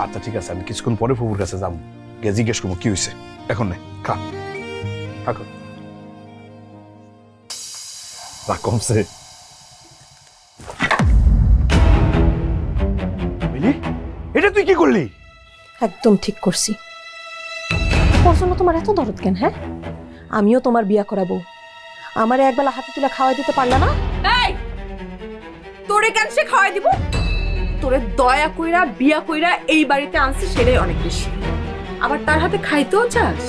A: আচ্ছা ঠিক আছে, আমি কিছুক্ষণ পরে ফুফুর কাছে যাবো, গিয়ে জিজ্ঞেস করবো কি হয়েছে। এখন নে খা, খাকো। রাগ কমছে। মিলি, এটা তুই কি করলি?
G: একদম ঠিক করছি। ওর জন্য তোমার এত দরদ কেন? হ্যাঁ, আমিও তোমার বিয়া করাবো, আমারে একবেলা হাতে তুলে খাওয়াই দিতে পারলা না?
B: এই তোরে কেন সে খাওয়াই দিব? তোরে দয়া কইরা বিয়া কইরা এই বাড়িতে আনছি সেটাই অনেক বেশি, আবার তার হাতে খাইতেও চাস?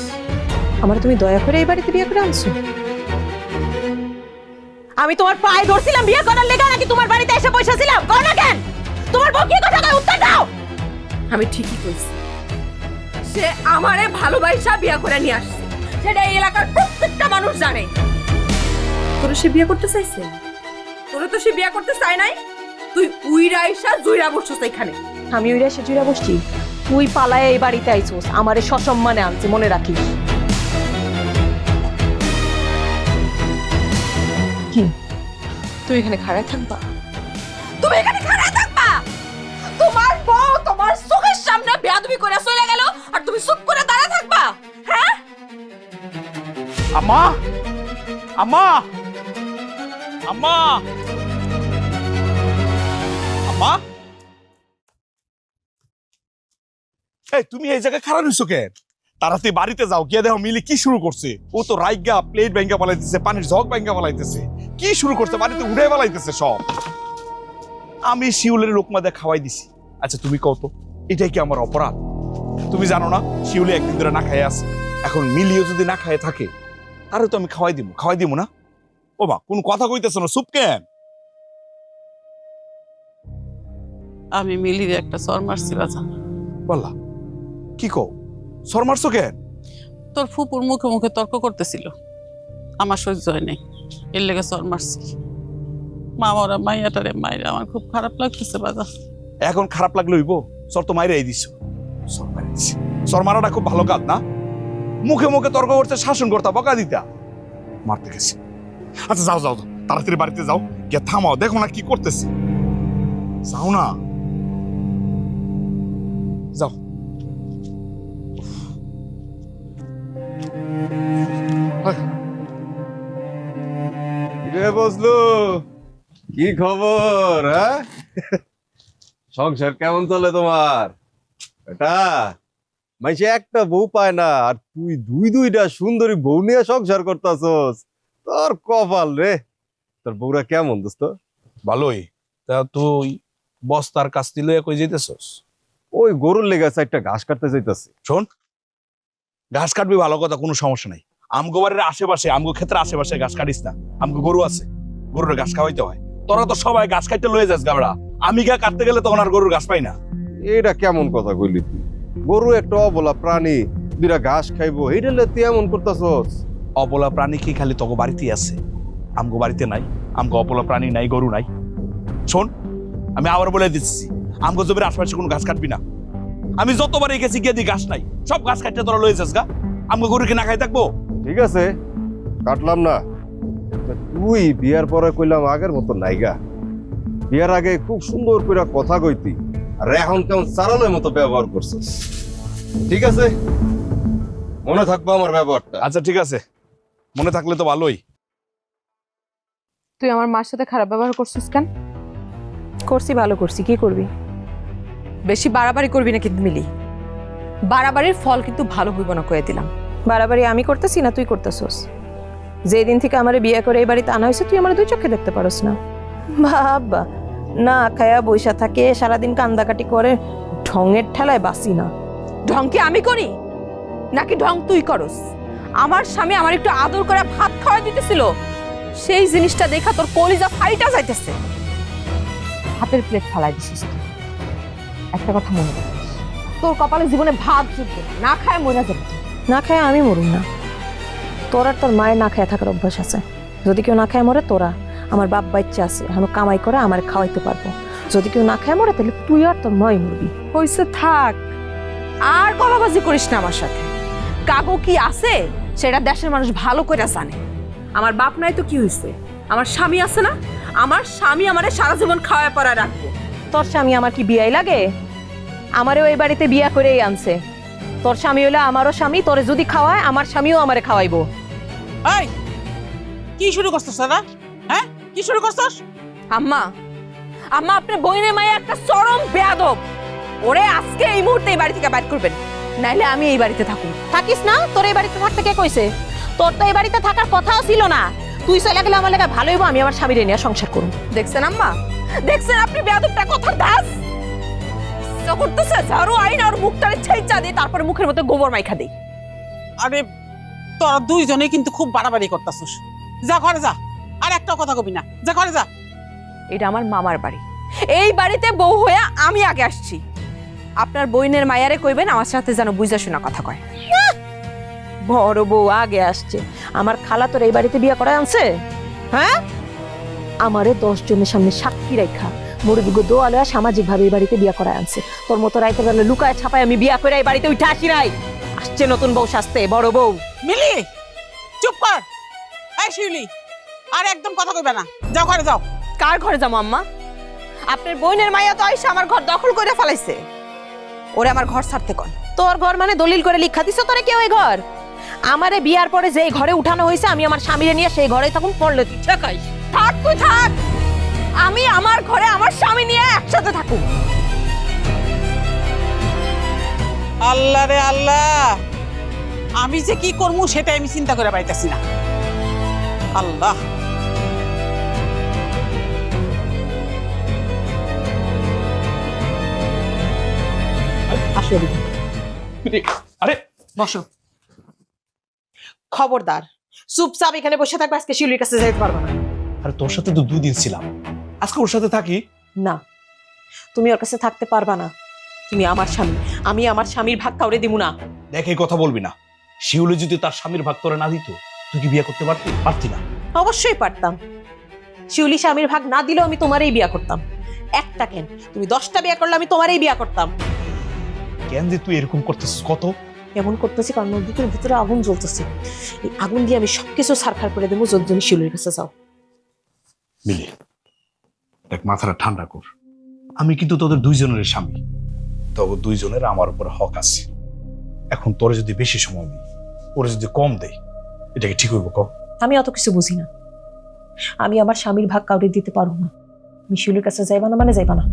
G: আমার তুমি দয়া করে এই বাড়িতে বিয়ে করে আনছো? আমি তোমার পায়ে ধরছিলাম বিয়ে করার লেগে, নাকি তোমার বাড়িতে এসে বসেছিলাম? কও না কেন? তোমার বউ কি কথা কয়, উত্তর দাও।
B: আমি ঠিকই কইছি, সে আমারে ভালোবাসা বিয়া করে নিয়ে আসছে, সেটা এই এলাকার প্রত্যেকটা মানুষ জানে। তোরে সে বিয়ে করতে চাইছে? তোরে তো সে বিয়ে করতে চায় নাই, তুই উইরা আইসা জুইরা বসছস এখানে।
G: আমি ওই এসে জুড়া বসছি, তুই পালায় এই বাড়িতে আইছোস, আমারে সসম্মানে আনছে, মনে রাখিস। কি
B: তুই এখানে খাড়ায় থাকবা? তুমি এখানে খাড়ায় থাকবা? তোমার বউ তোমার চোখের সামনে বেয়াদবি করে চলে গেল আর তুমি চুপ করে দাঁড়ায় থাকবা? হ্যাঁ
A: আম্মা, আম্মা, আম্মা, আম্মা, এই তুমি এই জায়গায় খারাপ হইছো কেন? তাড়াতাড়ি বাড়িতে যাও, গিয়ে দেখো মিলি কি শুরু করছে। ও তো রাইগা প্লেট ভাঙ্গা পালাইতেছে, পানির জগ ভাঙ্গা পালাইতেছে, কি শুরু করছে, বাড়িতে উড়ে পালাইতেছে সব। আমি শিউলের লোকমা দিয়ে খাওয়াই দিছি। আচ্ছা তুমি কও তো, এটাই কি আমার অপরাধ? তুমি জানো না শিউলি একদিন ধরে না খাইয়ে আছে, এখন মিলিও যদি না খাইয়ে থাকে তাহলে তো আমি খাওয়াই দিব না? ও মা, কোন কথা কইতেছ না, চুপ কেন?
D: আমি মিলির একটা সর মারছি বাজান।
A: বললা কি কও, সর মারছো কেন?
D: তোর ফুপুর মুখে মুখে তর্ক করতেছিল, আমার সহ্য হয় নাই, এর লেগে সর মারছি। মামারা মাইয়াটারে মাইরে আমার খুব খারাপ লাগতেছে বাজান।
A: এখন খারাপ লাগলে হইব? সর তো মাইরে দিছো, সর মাইরে দিছি। সর মারাটা খুব ভালো কাজ না? মুখে মুখে তর্ক করতে শাসন করতা, বকা দিতা, মারতে গেছি। আচ্ছা যাও যাও, তাড়াতাড়ি বাড়িতে যাও, গিয়ে থামাও, দেখো না কি করতেছে। যাও না, যাও।
I: বসলু, কি খবর? হ্যাঁ, সংসার কেমন চলে তোমার? এটা মাইসে একটা বউ পায় না, আর তুই দুইটা সুন্দরী বউ নিয়ে সংসার করতেছস। তোর কপাল রে। তোর বউরা কেমন দোস্ত?
A: ভালোই। তা তুই বস্তার কাস্তি লইয়া কই যাইতেছস?
I: ওই গরুর লেগে একটা ঘাস কাটতে যাইতাছি।
A: শোন, ঘাস কাটবি ভালো কথা, কোনো সমস্যা নাই। আমগো বাড়ির আশেপাশে, আমগো ক্ষেত্রের আশেপাশে ঘাস কাটিস না। আমগো গরু আছে, গরুর ঘাস খাওয়াইতে হয়। তোরা তো সবাই ঘাস কাটতে লয়ে যাস গাবড়া, আমি গা কাটতে গেলে তখন আর গরুর ঘাস পাই না।
I: এটা কেমন কথা কইলি তুই? গরু একটা অবলা প্রাণী, দুইটা ঘাস খাইবো, এইটা তুই এমন করতেছস?
A: অবলা প্রাণী কি খালি তোকে বাড়িতেই আছে? আমগো বাড়িতে নাই, আমগো অবলা প্রাণী নাই, গরু নাই। শোন, আমি আবার বলে দিচ্ছি, আমগো জমির আশেপাশে কোনো ঘাস কাটবি না। আমি যতবার গেছি গিয়ে দি ঘাস নাই, সব ঘাস কাটতে তোরা লয়ে যাস গা। আমগো গরুকে না খাই থাকবো?
I: ঠিক আছে, কাটলাম না। তা তুই বিয়ার পরে কইলাম আগের মতো নাইগা। বিয়ার আগে খুব সুন্দর করে কথা কইতি, আর এখন কেমন সারালের মতো ব্যবহার করছিস। ঠিক আছে, মনে থাকবো আমার ব্যবহারটা।
A: আচ্ছা ঠিক আছে, মনে থাকলে তো ভালোই।
B: তুই আমার মার সাথে খারাপ ব্যবহার করছিস কেন?
G: করছি, ভালো করছি, কি করবি?
B: বেশি বাড়াবাড়ি করবি না কিন্তু মিলি, বাড়াবাড়ির ফল কিন্তু ভালো হইব না, কয়ে দিলাম।
G: বাড়াবাড়ি আমি করতেছি না তুই করতেছস। যেদিন থেকে আমারে বিয়ে করে এই বাড়িতে আনা হয়েছে, তুই আমার দুই চোখে দেখতে পারস না। বাবা, না খায়া বৈশা থাকে, সারাদিন কান্দাকাটি করে, ঢঙের ঠেলায় বাসি না।
B: ঢং কি আমি করি নাকি ঢং তুই করস? আমার স্বামী আমার একটু আদর করে ভাত খাওয়া দিতেছিল, সেই জিনিসটা দেখা তোর কলিজা ফাইটা যাইতেছে। হাতের প্লেট ফালাই দিছিস তুই। একটা কথা মনে রাখিস, তোর কপালে জীবনে ভাত জুটবে না, না খায় মরে যাবে।
G: না খায় আমি মরুম না, তোর আর তোর মায়ের না খায় থাকার অভ্যাস আছে। যদি কেউ না খায় মরে, তোরা আমার বাপ বাচ্চা আছে, এখন কামাই করে আমার খাওয়াইতে পারবো। যদি কেউ না খায় মরে, তাহলে তুই আর তোর মাই মরবি।
B: হইছে, থাক, আর গলাবাজি করিস না আমার সাথে। কাগো কি আছে সেটা দেশের মানুষ ভালো করে জানে। আমার বাপ নাই তো কি হয়েছে, আমার স্বামী আছে না, আমার স্বামী আমারে সারা জীবন খাওয়া পড়া রাখবো।
G: তোর স্বামী আমার কি বিয়াই লাগে? আমারও এই বাড়িতে বিয়া করেই আনছে। তোর স্বামী হলে আমারও স্বামী, তোরে যদি খাওয়ায় আমার স্বামীও আমারে খাওয়াইবো।
D: এই কি শুরু করছস দাদা? হ্যাঁ, কি শুরু করছস?
B: আম্মা, আম্মা আপনার বইনের মায়ে একটা চরম বেয়াদব। ওরে আজকে এই মুহূর্তে এই বাড়ি থেকে বাইর করবেন, নাইলে আমি এই বাড়িতে থাকুন।
G: থাকিস না, তোর এই বাড়িতে থাকতে কে কইছে? তোর তো এই বাড়িতে থাকার কথাও ছিল না। তুই চলে গেলে আমার লাগা ভালোই হইব, আমি আমার স্বামীরে নিয়ে সংসার করব।
B: দেখছেন আম্মা, দেখছেন আপনি বেয়াদবটা কথার দাস করতেছে। ঝাড়ু আইন আর মুখটারে ছেইচা দিয়ে তারপরে মুখের মধ্যে গোবর মাইখা দেই।
D: আরে তোরা দুইজনে কিন্তু খুব বাড়াবাড়ি করতাছস। যা ঘরে যা, আর একটা কথা কবি না, যা ঘরে যা।
B: এটা আমার মামার বাড়ি, এই বাড়িতে বউ হয়ে আমি আগে আসছি। আপনার বইনের মায়ারে কইবেন আমার সাথে যেন বুঝা শোনা কথা কয়।
G: বড় বউ আগে আসছে, আমার খালা তোর এই বাড়িতে বিয়া করে আনছে? হ্যাঁ, আমারে 10 জনের সামনে সাক্ষী রাখা মুরগি দোয়ালে সামাজিক ভাবে এই বাড়িতে বিয়া করে আনছে। তোর মতো রাইতে বেলা লুকায় ছাপায় আমি বিয়া করে এই বাড়িতে উঠে আসি নাই। আসছে নতুন বউ সাজতে, বড় বউ।
D: মিলি চুপ কর। এই শিউলি, আর একদম কথা কইবা না, যাও ঘরে যাও।
B: কার ঘরে যাবো আম্মা? আপনার বইনের মায়া তো আইসা আমার ঘর দখল করে ফেলাইছে। ওরে আমার ঘর ছাড়তে কন।
G: তোর ঘর মানে দলিল করে লিখা দিছ তোরে কেউ এই ঘর? আমারে বিয়ার পরে যে ঘরে উঠানো হয়েছে, আমি আমার স্বামীরে নিয়ে সেই ঘরে তখন পড়লে তুই ঠেকাইস।
B: থাক তুই থাক, আমি আমার ঘরে আমার স্বামী নিয়ে একসাথে থাকুক।
D: আল্লাহ রে আল্লাহ, আমি যে কি করবো সেটা আমি চিন্তা করে পাইতাছি না। আল্লাহ,
G: আসলে
A: আরে
G: বসো। খবরদার, চুপচাপ এখানে বসে থাকবে, আজকে শিউলির কাছে যেতে পারবো না।
A: আরে তোর সাথে তো 2 দিন ছিলাম, আজকে ওর সাথে থাকি।
G: না, তুমি ওর কাছে থাকতে পারবা না। তুমি আমার স্বামী, আমি আমার স্বামীর ভাগ কাউরে দিব না।
A: দেখ, এই কথা বলবি না। শিউলি যদি তার স্বামীর ভাগ তোরে না দিত, তুই কি বিয়ে করতে পারতি না?
G: অবশ্যই পারতাম। শিউলি স্বামীর ভাগ না দিলেও আমি তোমারই বিয়া করতাম। একটা কেন, তুমি 10টা বিয়া করলে আমি তোমারই বিয়া করতাম।
A: কেন যে তুই এরকম করতেছিস? কত
G: এমন করতেছি কারণ ওর বুকের ভিতরে আগুন জ্বলতেছে। এই আগুন দিয়ে আমি সবকিছু ছারখার করে দেবো যদি তুমি শিউলির কাছে যাও।
A: মিলি, দেখ, মাথাটা ঠান্ডা কর। আমি কিন্তু তোদের 2 জনের স্বামী, তবে 2 জনের আমার উপর হক আছে। এখন তোরে যদি বেশি সময় দিই, ওরে যদি কম দেই, এটা কি ঠিক হইব? কম।
G: আমি অত কিছু বুঝি না, আমি আমার স্বামীর ভাগ কাউরে দিতে পারবো না। তুমি শিউলির কাছে যাইবা না মানে যাইবা না।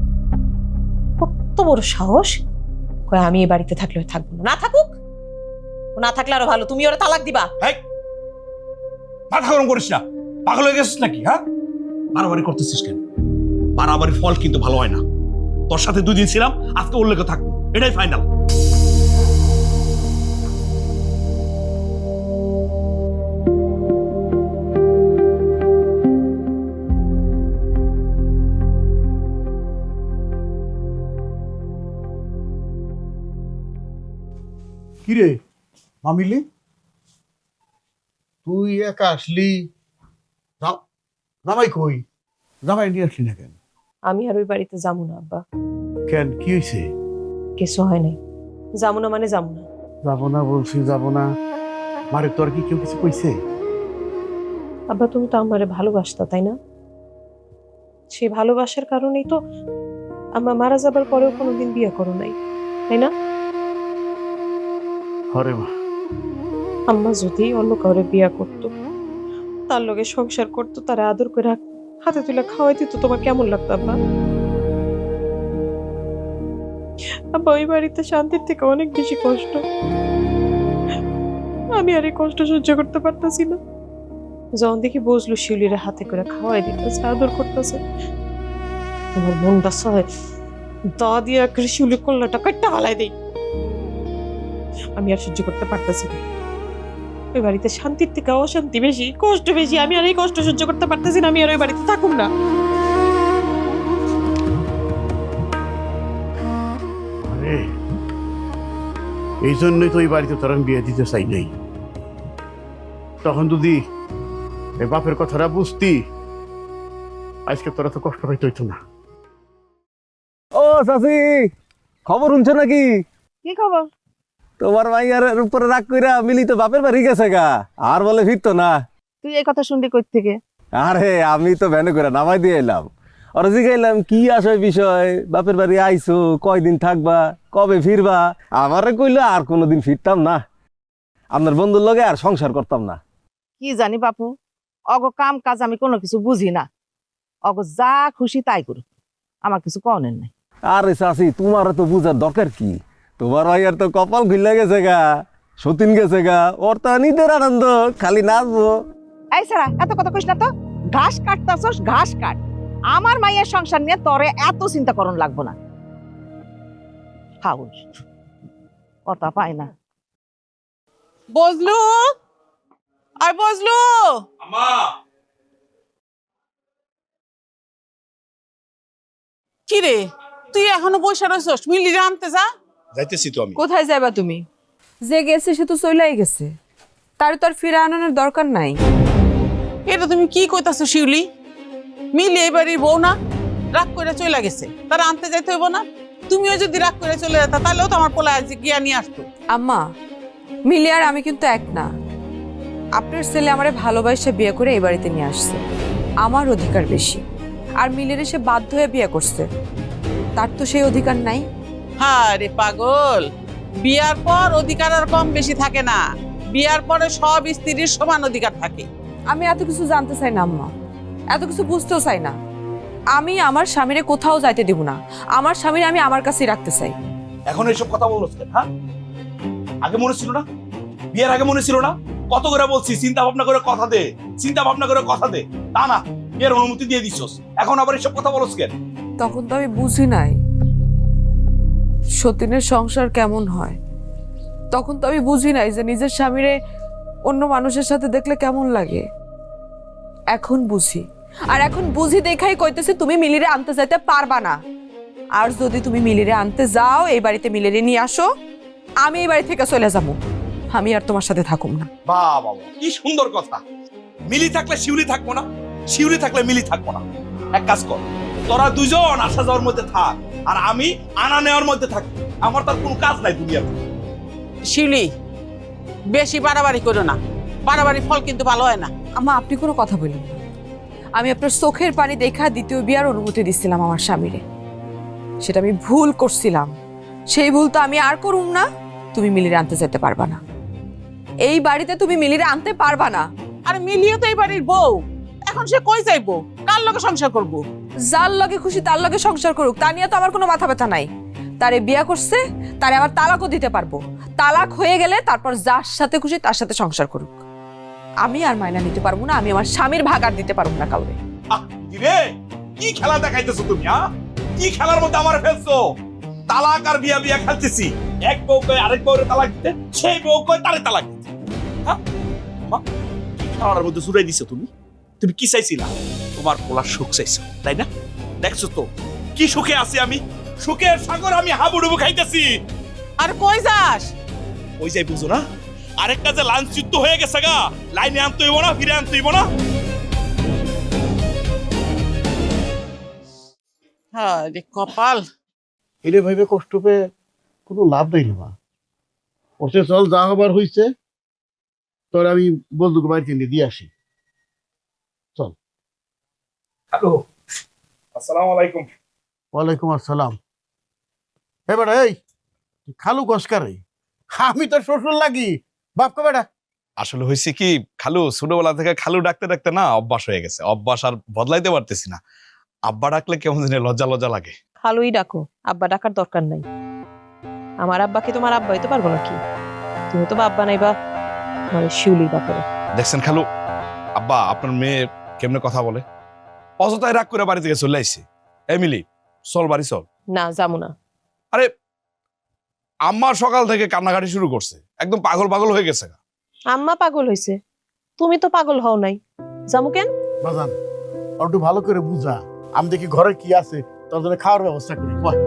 G: কত বড় সাহস, কয় আমি এই বাড়িতে থাকলে থাকবো না। না থাকুক, ও না থাকলে আরো ভালো, তুমি ওরা তালাক দিবা।
A: মাথা গরম করিস না, পাগল হয়ে গেছিস নাকি? হ্যাঁ, বাড়াবাড়ি করতেছিস কেন? বাড়াবাড়ির ফল কিন্তু ভালো হয় না। তোর সাথে 2 দিন ছিলাম, আজকে উল্লেখ থাকবো, এটাই ফাইনাল।
F: কিরে মামিলি, তুই একা আসলি? জামাই কই? জামাই নিয়ে আসলি না কেন?
G: আমি আর ওই বাড়িতে যাবো না আব্বা।
F: কেন, কি হয়েছে?
G: কিছু হয় নাই, যাবো না মানে যাবো না।
F: যাবো না বলছি, যাবো না। মারে তোর কি কেউ কিছু কইছে?
G: আব্বা, তুমি তো আমারে ভালোবাসতা, তাই না? সেই ভালোবাসার কারণেই তো আমার মারা যাবার পরেও কোনোদিন বিয়ে করো নাই, তাই না?
F: হরে মা,
G: আম্মা যদি অন্য কাউরে বিয়া করতো, তার লগে সংসার করতো, তারা আদর করে হাতে তুলে খাওয়াই দিত, তোমার কেমন লাগতো আব্বা? আব্বা, ওই বাড়িতে শান্তির থেকে অনেক বেশি কষ্ট। আমি আর এই কষ্ট সহ্য করতে পারতাছি না। যখন দেখি বসলু শিউলির হাতে করে খাওয়াই দিতেছে, আদর করতেছে, তোমার মনটা সহায় দা দিয়ে করে শিউলি কল্লাটা কাটটা হালাই দেই। আমি আর সহ্য করতে পারতেছি না। ওই বাড়িতে শান্তির থেকে অশান্তি বেশি, কষ্ট বেশি। আমি আর এই কষ্ট সহ্য করতে পারতেছি না, আমি আর ওই বাড়িতে থাকুম না।
F: আরে এই জন্যই তো ওই বাড়িতে তোর আমি বিয়ে দিতে চাই নাই। তখন যদি এই বাপের কথাটা বুঝতি, আজকে তোরা তো কষ্ট পাইতে হইতো না।
I: ও চাচি, খবর শুনছো নাকি?
G: কি খবর?
I: তোমার মাইয়ার উপরে রাগ কইরা মিলি তো বাপের বাড়ি গেছে গা, আর বলে ফিরতো না।
G: তুই এই কথা শুনলি কই থেকে?
I: আরে আমি তো ভ্যানে করে নামাই দিয়ে এলাম, ওরা জিগাইলাম কি আসয় বিষয়, বাপের বাড়ি আইছো, কয়দিন থাকবা, কবে ফিরবা। আমারে কইলো আর কোনোদিন ফিরতাম না, আপনার বন্ধুর লগে আর সংসার করতাম না।
J: কি জানি বাপু, অগ কাম কাজ আমি কোনো কিছু বুঝি না। অগ যা খুশি তাই করুক, আমার কিছু কনের নাই।
I: আরে চাচি, তোমার তো বুঝার দরকার কি? তোমার ভাইয়ার তো কপাল খুলে গেছে গা, সতীন গেছে গা, ওর তো নিদের আনন্দ, খালি নাচবো।
J: এই সারা এত কথা কইস না তো, ঘাস কাটতাছস ঘাস কাট। আমার মায়ের সংসার নিয়ে তোরে এত চিন্তা করন লাগবো না। হাউস কথা পাই না।
D: বজলু, আর বজলু,
A: আম্মা
D: কি রে তুই এখনো বসে রইছস? মিলিরে আনতে যা।
A: যাইতেছি তো আমি।
B: কোথায় যাবা তুমি? যে গেছে সে তো চলেই গেছে, তার তো আর ফিরে আনানোর দরকার নাই।
D: এটা তুমি কি কইতাছো শিউলি? মিলি এই বাড়ির বউ না, রাগ করে চলে গেছে, তারা আনতে যাইতে হইব না? তুমিও যদি রাগ করে চলে যেতা তাহলেও তো আমার পোলা আজ গিয়া নিয়ে আসতো।
B: আম্মা, মিলি আর আমি কিন্তু এক না। আপনার ছেলে আমারে ভালোবাসে বিয়ে করে এই বাড়িতে নিয়ে আসছে, আমার অধিকার বেশি। আর মিলির সে বাধ্য হয়ে বিয়ে করছে, তার তো সেই অধিকার নাই।
D: হ্যাঁ রে পাগল, বিয়ার পর অধিকার আর কম বেশি থাকে না, বিয়ার পরে সব স্ত্রীর সমান অধিকার থাকে।
B: আমি এত কিছু জানতে চাই না আম্মা, এত কিছু বুঝতেও চাই না। আমি আমার স্বামীরে কোথাও যাইতে দিব না, আমার স্বামীরে আমি আমার কাছেই রাখতে চাই।
A: এখন এইসব কথা বলছ কেন? হ্যাঁ, আগে মনে ছিল না? বিয়ের আগে মনে ছিল না? কত করে বলছি চিন্তা ভাবনা করে কথা দে, চিন্তা ভাবনা করে কথা দে, তা না বিয়ের অনুমতি দিয়ে দিছস, এখন আবার এইসব কথা বলছ কেন?
B: তখন তো আমি বুঝি নাই সতীনের সংসার কেমন হয়। তখন তো আমি বুঝি নাই যে নিজের স্বামীরে অন্য মানুষের সাথে দেখলে কেমন লাগে। এখন বুঝি, আর এখন বুঝি দেখাই কইতেছে তুমি মিলিরে আনতে যাইতে পারবা না। আর যদি তুমি মিলিরে আনতে যাও, এই বাড়িতে মিলিরে নিয়ে আসো, আমি এই বাড়ি থেকে চলে যাবো, আমি আর তোমার সাথে থাকুম না।
A: বাহ বাবা, কি সুন্দর কথা। মিলি থাকলে শিউলি থাকবো না, শিউলি থাকলে মিলি থাকবো না। এক কাজ কর, তোরা দুইজন আসা যাওয়ার মধ্যে থাক, আর আমি আনা নেওয়ার মধ্যে থাকি। আমার তার কোনো কাজ নাই দুনিয়াতে।
D: শিউলি, বেশি বাড়াবাড়ি করো না, বাড়াবাড়ি ফল কিন্তু ভালো হয় না।
B: আমা, আপনি কোনো কথা বললেন না। আমি আপনার চোখের পানি দেখা দ্বিতীয় বিয়ার অনুমতি দিচ্ছিলাম আমার স্বামীরে, সেটা আমি ভুল করছিলাম। সেই ভুল তো আমি আর করুম না। তুমি মিলিরে আনতে যেতে পারবা না, এই বাড়িতে তুমি মিলিরে আনতে পারবা না।
D: আর মিলিও তো এই বাড়ির বউ, এখন সে কই যাইবো, কার লগে সংসার করবো?
B: যার লগে খুশি তার লগে সংসার করুক, তা নিয়ে তো আমার কোনো মাথা ব্যথা নাই। তারে বিয়া করছে, তারে আবার তালাকও দিতে পারবো। তালাক হয়ে গেলে তারপর যার সাথে খুশি তার সাথে সংসার করুক। আমি আর মাইনা নিতে পারবো না, আমি আমার স্বামীর ভাগ আর দিতে পারবো না কাউরে।
A: কি রে, কি খেলা দেখাইতেছো তুমি? হ্যাঁ, কি খেলার মধ্যে আমার ফেলছো? তালাক আর বিয়া বিয়া খেলতেছি। এক বউ কয় আরেক বউরে তালাক দিতে, সেই বউ কয় তারে তালাক দিতে। হ্যাঁ, মা, কি খেলার মধ্যে জুড়াই দিছো তুমি? তুমি কি চাইছিলা? তোমার পোলার সুখ চাইছো, তাই না? দেখছো তো কি সুখে আছি আমি, সুখের সাগর আমি হাবুডুবু খাইতেছি।
D: আর কই যাস?
A: ওই যাই বুঝো না, আরেকটা যে লাঞ্চ যুদ্ধ হয়ে গেছে গা, লাইনে আনতে হইব না, ফিরে আনতে হইব না।
D: হ্যাঁ রে কপাল।
F: এটা ভাইবে কষ্ট পেয়ে কোনো লাভ নেই রে মা। ওতে চল, যা হবার হইছে, তোর আমি বন্ধুকে বাড়িতে নিয়ে দিয়ে আসি। চল।
A: হ্যালো, আসসালামু আলাইকুম।
F: ওয়ালাইকুম আসসালাম। এবার এই তুই খালু কসকারে, আমি তোর শ্বশুর লাগি, বাপকে বেটা।
E: আসলে হয়েছে কি খালু, ছোটবেলা থেকে খালু ডাকতে ডাকতে না অভ্যাস হয়ে গেছে, অভ্যাস আর বদলাইতে পারতেছি না। আব্বা ডাকলে কেমন জানি লজ্জা লজ্জা লাগে।
G: খালুই ডাকো, আব্বা ডাকার দরকার নাই। আমার আব্বাকে তোমার আব্বা হইতে পারবো নাকি? তুমি তো বাব্বা নাইবা মানে শিউলির ব্যাপারে।
E: দেখছেন খালু, আব্বা আপনার মেয়ে কেমনে কথা বলে, অযথায় রাগ করে বাড়ি থেকে চলে আইছে। এমিলি, চল বাড়ি চল।
G: না, যাবো না।
E: আরে আম্মা সকাল থেকে কান্নাকাটি শুরু করছে, একদম পাগল পাগল হয়ে গেছে।
G: আম্মা পাগল হইছে, তুমি তো পাগল হও নাই। যামু কেন?
F: বাজান আর একটু ভালো করে বুঝা, আমি দেখি ঘরে কি আছে, তোর জন্য খাওয়ার ব্যবস্থা করি। বয়।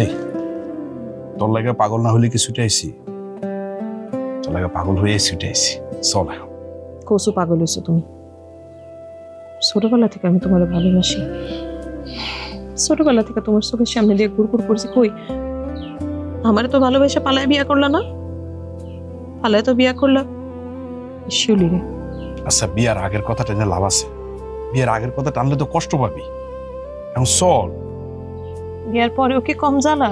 A: এই তোর লাগে পাগল না হলে কি ছুটে আইছি? তোর লাগে পাগল হয়ে ছুটে আইছি। চল এখন।
G: কসু পাগল হইছো তুমি? ছোটবেলা থেকে আমি তোমার ভালোবাসি, ছোটবেলা থেকে তোমার চোখের সামনে দিয়ে ঘুরঘুর করছি। কই আমারে তো ভালোবাসা পালায় বিয়া করলা না? পালায় তো বিয়া করলা শিউলি রে।
A: আচ্ছা বিয়ার আগের কথা টেনে লাভ আছে? বিয়ের আগের কথা টানলে তো কষ্ট পাবি। এখন চল।
G: বিয়ার পরেও কি কম জ্বালা?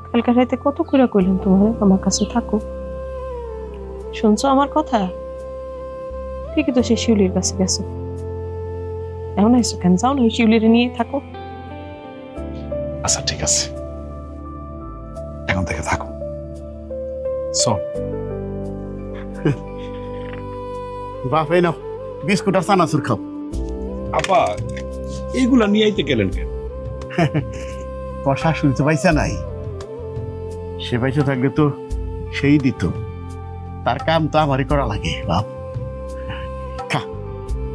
G: কালকে রাতে কত করে কইলাম তোমার আমার কাছে থাকো, শুনছো আমার কথা? ঠিকই তো সে শিউলির কাছে গেছো, এমন আইসো কেন? যাও না, শিউলির নিয়ে থাকো।
A: আচ্ছা ঠিক আছে, এখন থেকে থাকো। চল।
F: বাপ এই নাও বিস্কুট আর চানাচুর খাও।
A: আপা এইগুলা নিয়ে আইতে গেলেন কেন?
F: তোর শাশুড়ি তো পয়সা নাই, সে পয়সা থাকলে তো সেই দিত, তার কাম তো আমারই করা লাগে বাপ। খা।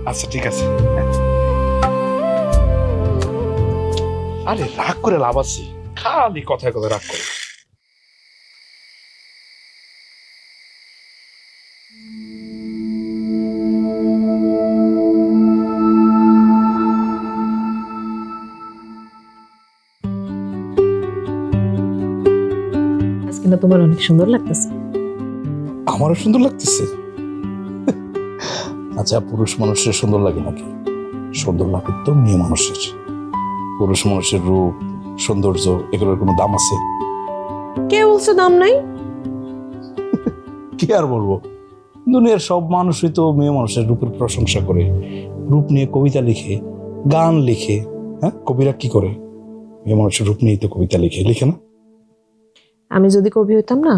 A: আচ্ছা ঠিক আছে। আরে রাগ করে লাভ আছে? খালি কথায় কথায় রাগ করে।
G: আজকে না তোমার অনেক সুন্দর লাগতেছে।
A: আমারও সুন্দর লাগতেছে। আচ্ছা পুরুষ মানুষের সুন্দর লাগে নাকি? সুন্দর লাগে তো মেয়ে মানুষের। পুরুষ মানুষের রূপ সৌন্দর্য এগুলোর কোনো দাম আছে?
G: কে বলছে দাম নাই?
A: কি আর বলবো, দুনিয়ার সব মানুষই তো মেয়ে মানুষের রূপের প্রশংসা করে, রূপ নিয়ে কবিতা লিখে, গান লিখে। হ্যাঁ, কবিরা কি করে? মেয়ে মানুষের রূপ নিয়েই তো কবিতা লিখে, লিখে না?
G: আমি যদি কবি হইতাম না,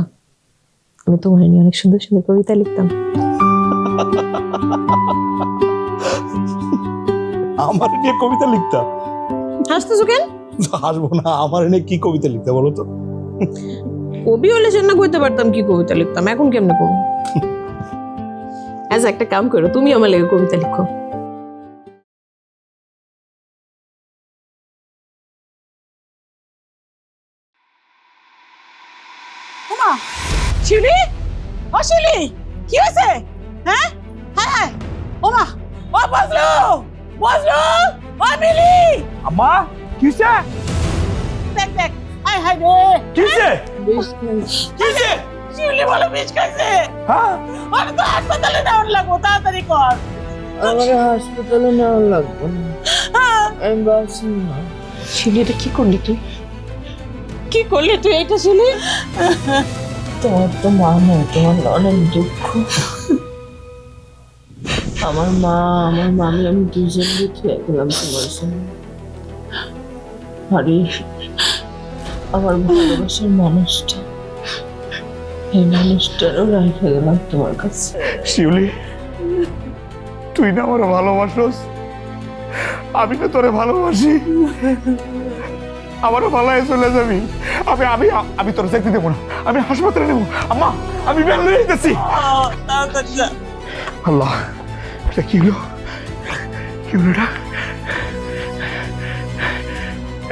G: আমি তোমার নিয়ে অনেক সুন্দর সুন্দর কবিতা লিখতাম।
A: আমার নিয়ে কবিতা লিখতা?
G: হাসতেছো কেন?
A: হাসবো না, আমার নিয়ে কি কবিতা লিখতে বলো তো?
G: কবি হলে সে না কইতে পারতাম কি কবিতা লিখতাম, এখন কেমনে কবি? আচ্ছা একটা কাম করো, তুমি আমার লেগে কবিতা লিখো।
J: ওমা শিউলি, ও শিউলি, কি হয়েছে? হ্যাঁ হ্যাঁ হ্যাঁ, ওমা, ও বজলু, বজলু, ও মিলি।
E: আম্মা কিসে
J: দেখ দেখ, হায় হায় রে,
E: কিসে
J: কিসে? শিউলি বলে বিষ খাইছে।
E: হ্যাঁ
J: ওর তো হাসপাতালে নেওয়ার লাগবো, তাড়াতাড়ি কর।
K: আমার হাসপাতালে নেওয়া লাগবে না, আমি বাঁচি না।
G: শিউলি এটা কি করলি তুই?
J: কি করলি তুই এইটা শিউলি?
K: তোমার তো মা নেই, তোমার অনেক দুঃখ। আমার মা আমার মামি আমি দুজন লিখে গেলাম তোমার জন্য। আরে আমার ভালোবাসার মানুষটা, এই মানুষটারও রেখে গেলাম তোমার কাছে।
E: শিউলি, তুই না আমার ভালোবাসোস, আমি তো তোরে ভালোবাসি। আমারও ভালোই চলে যাবি। আমি আমি আমি তোর চাকরি দেবো না, আমি হাসপাতালে নেবো। আম্মা আমি বের হয়ে যেতেছি।
J: তাড়াতাড়ি যা।
E: আল্লাহ, এটা কি হলো? কি হলো এটা?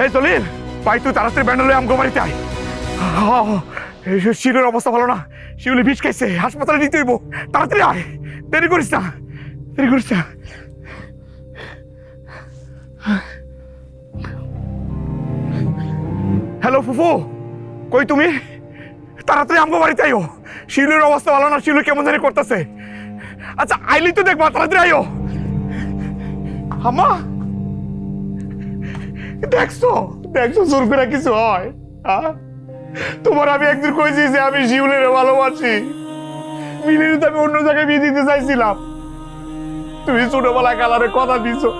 E: এই চলিন ভাই, তুই তাড়াতাড়ি ব্যান্ডেল হয়ে আমগো বাড়িতে আয়। শিউলির অবস্থা ভালো না, শিউলি বিষ খাইছে, হাসপাতালে নিতে হইব। তাড়াতাড়ি আয়, দেরি করিস না, দেরি করিস না। হ্যালো ফুফু, কই তুমি? তাড়াতাড়ি আমগো বাড়িতে আইও, শিউলির অবস্থা ভালো না, শিউলি কেমন জানি করতেছে। আচ্ছা আইলি তো দেখবা, তাড়াতাড়ি আইও। আম্মা দেখছো দেখছো জোর করে কিছু হয়? তোমার আমি একদিন কইছি যে আমি শিউলির ভালোবাসি, মিলির তো আমি অন্য জায়গায় বিয়ে দিতে চাইছিলাম। তুমি ছোটবেলায় কালারে কথা দিছো,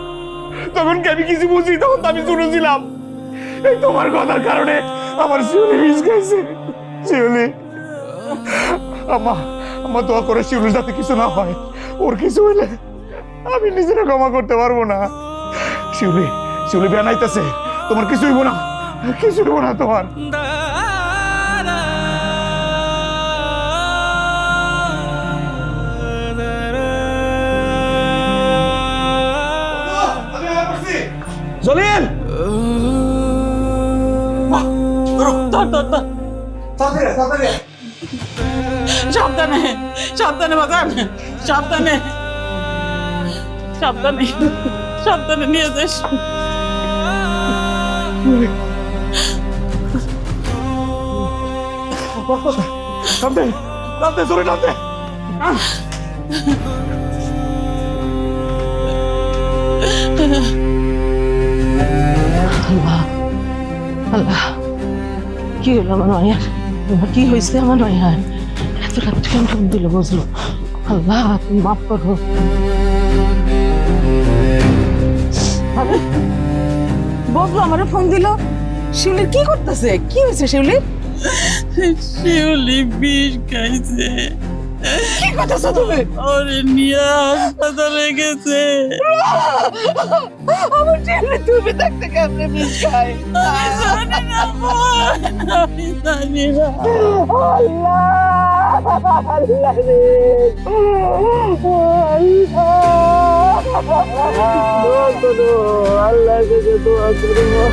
E: তখন কি আমি কিছু বুঝি? তখন তো আমি ছোট ছিলাম। এই তোমার কথার কারণে আমার শিউলি বিষ খাইছে। শিউলি, আম্মা আমার দোয়া করে শিউলির যাতে কিছু না হয়। ওর কিছু হইলে আমি নিজেরা ক্ষমা করতে পারবো না। শিউলি, শিউলি বেয়া নাইতেছে, তোমার কিছু হইব না। কিছু হইব না তোমার।
A: জলিল
J: সাবধানে সাবধানে বাজান, সাবধানে সাবধানে সাবধানে নিয়ে যাস।
E: টানতে টানতে জোরে টানতে।
C: আল্লাহ আল্লাহ, কি হলো আমার মায়ের? কি হয়েছে আমার মায়ের? এত রাত কেন দিল বুঝলো? আল্লাহ তুমি মাফ করো।
J: বজলু আমারে ফোন দিল। শিউলির কি করতেছে? কি হয়েছে শিউলির? শিউলি বিষ খাইছে। কি করতেছো তুমি? ওরে নিয়ে হাসপাতালে গেছে। আমার শিউলি তুমি থাকতে কেমনে বিষ খায়? আমি জানি না বোন, আমি জানি না। আল্লাহ আল্লাহ রে, আল্লাহ আল্লাহ কাছে দোয়া করো।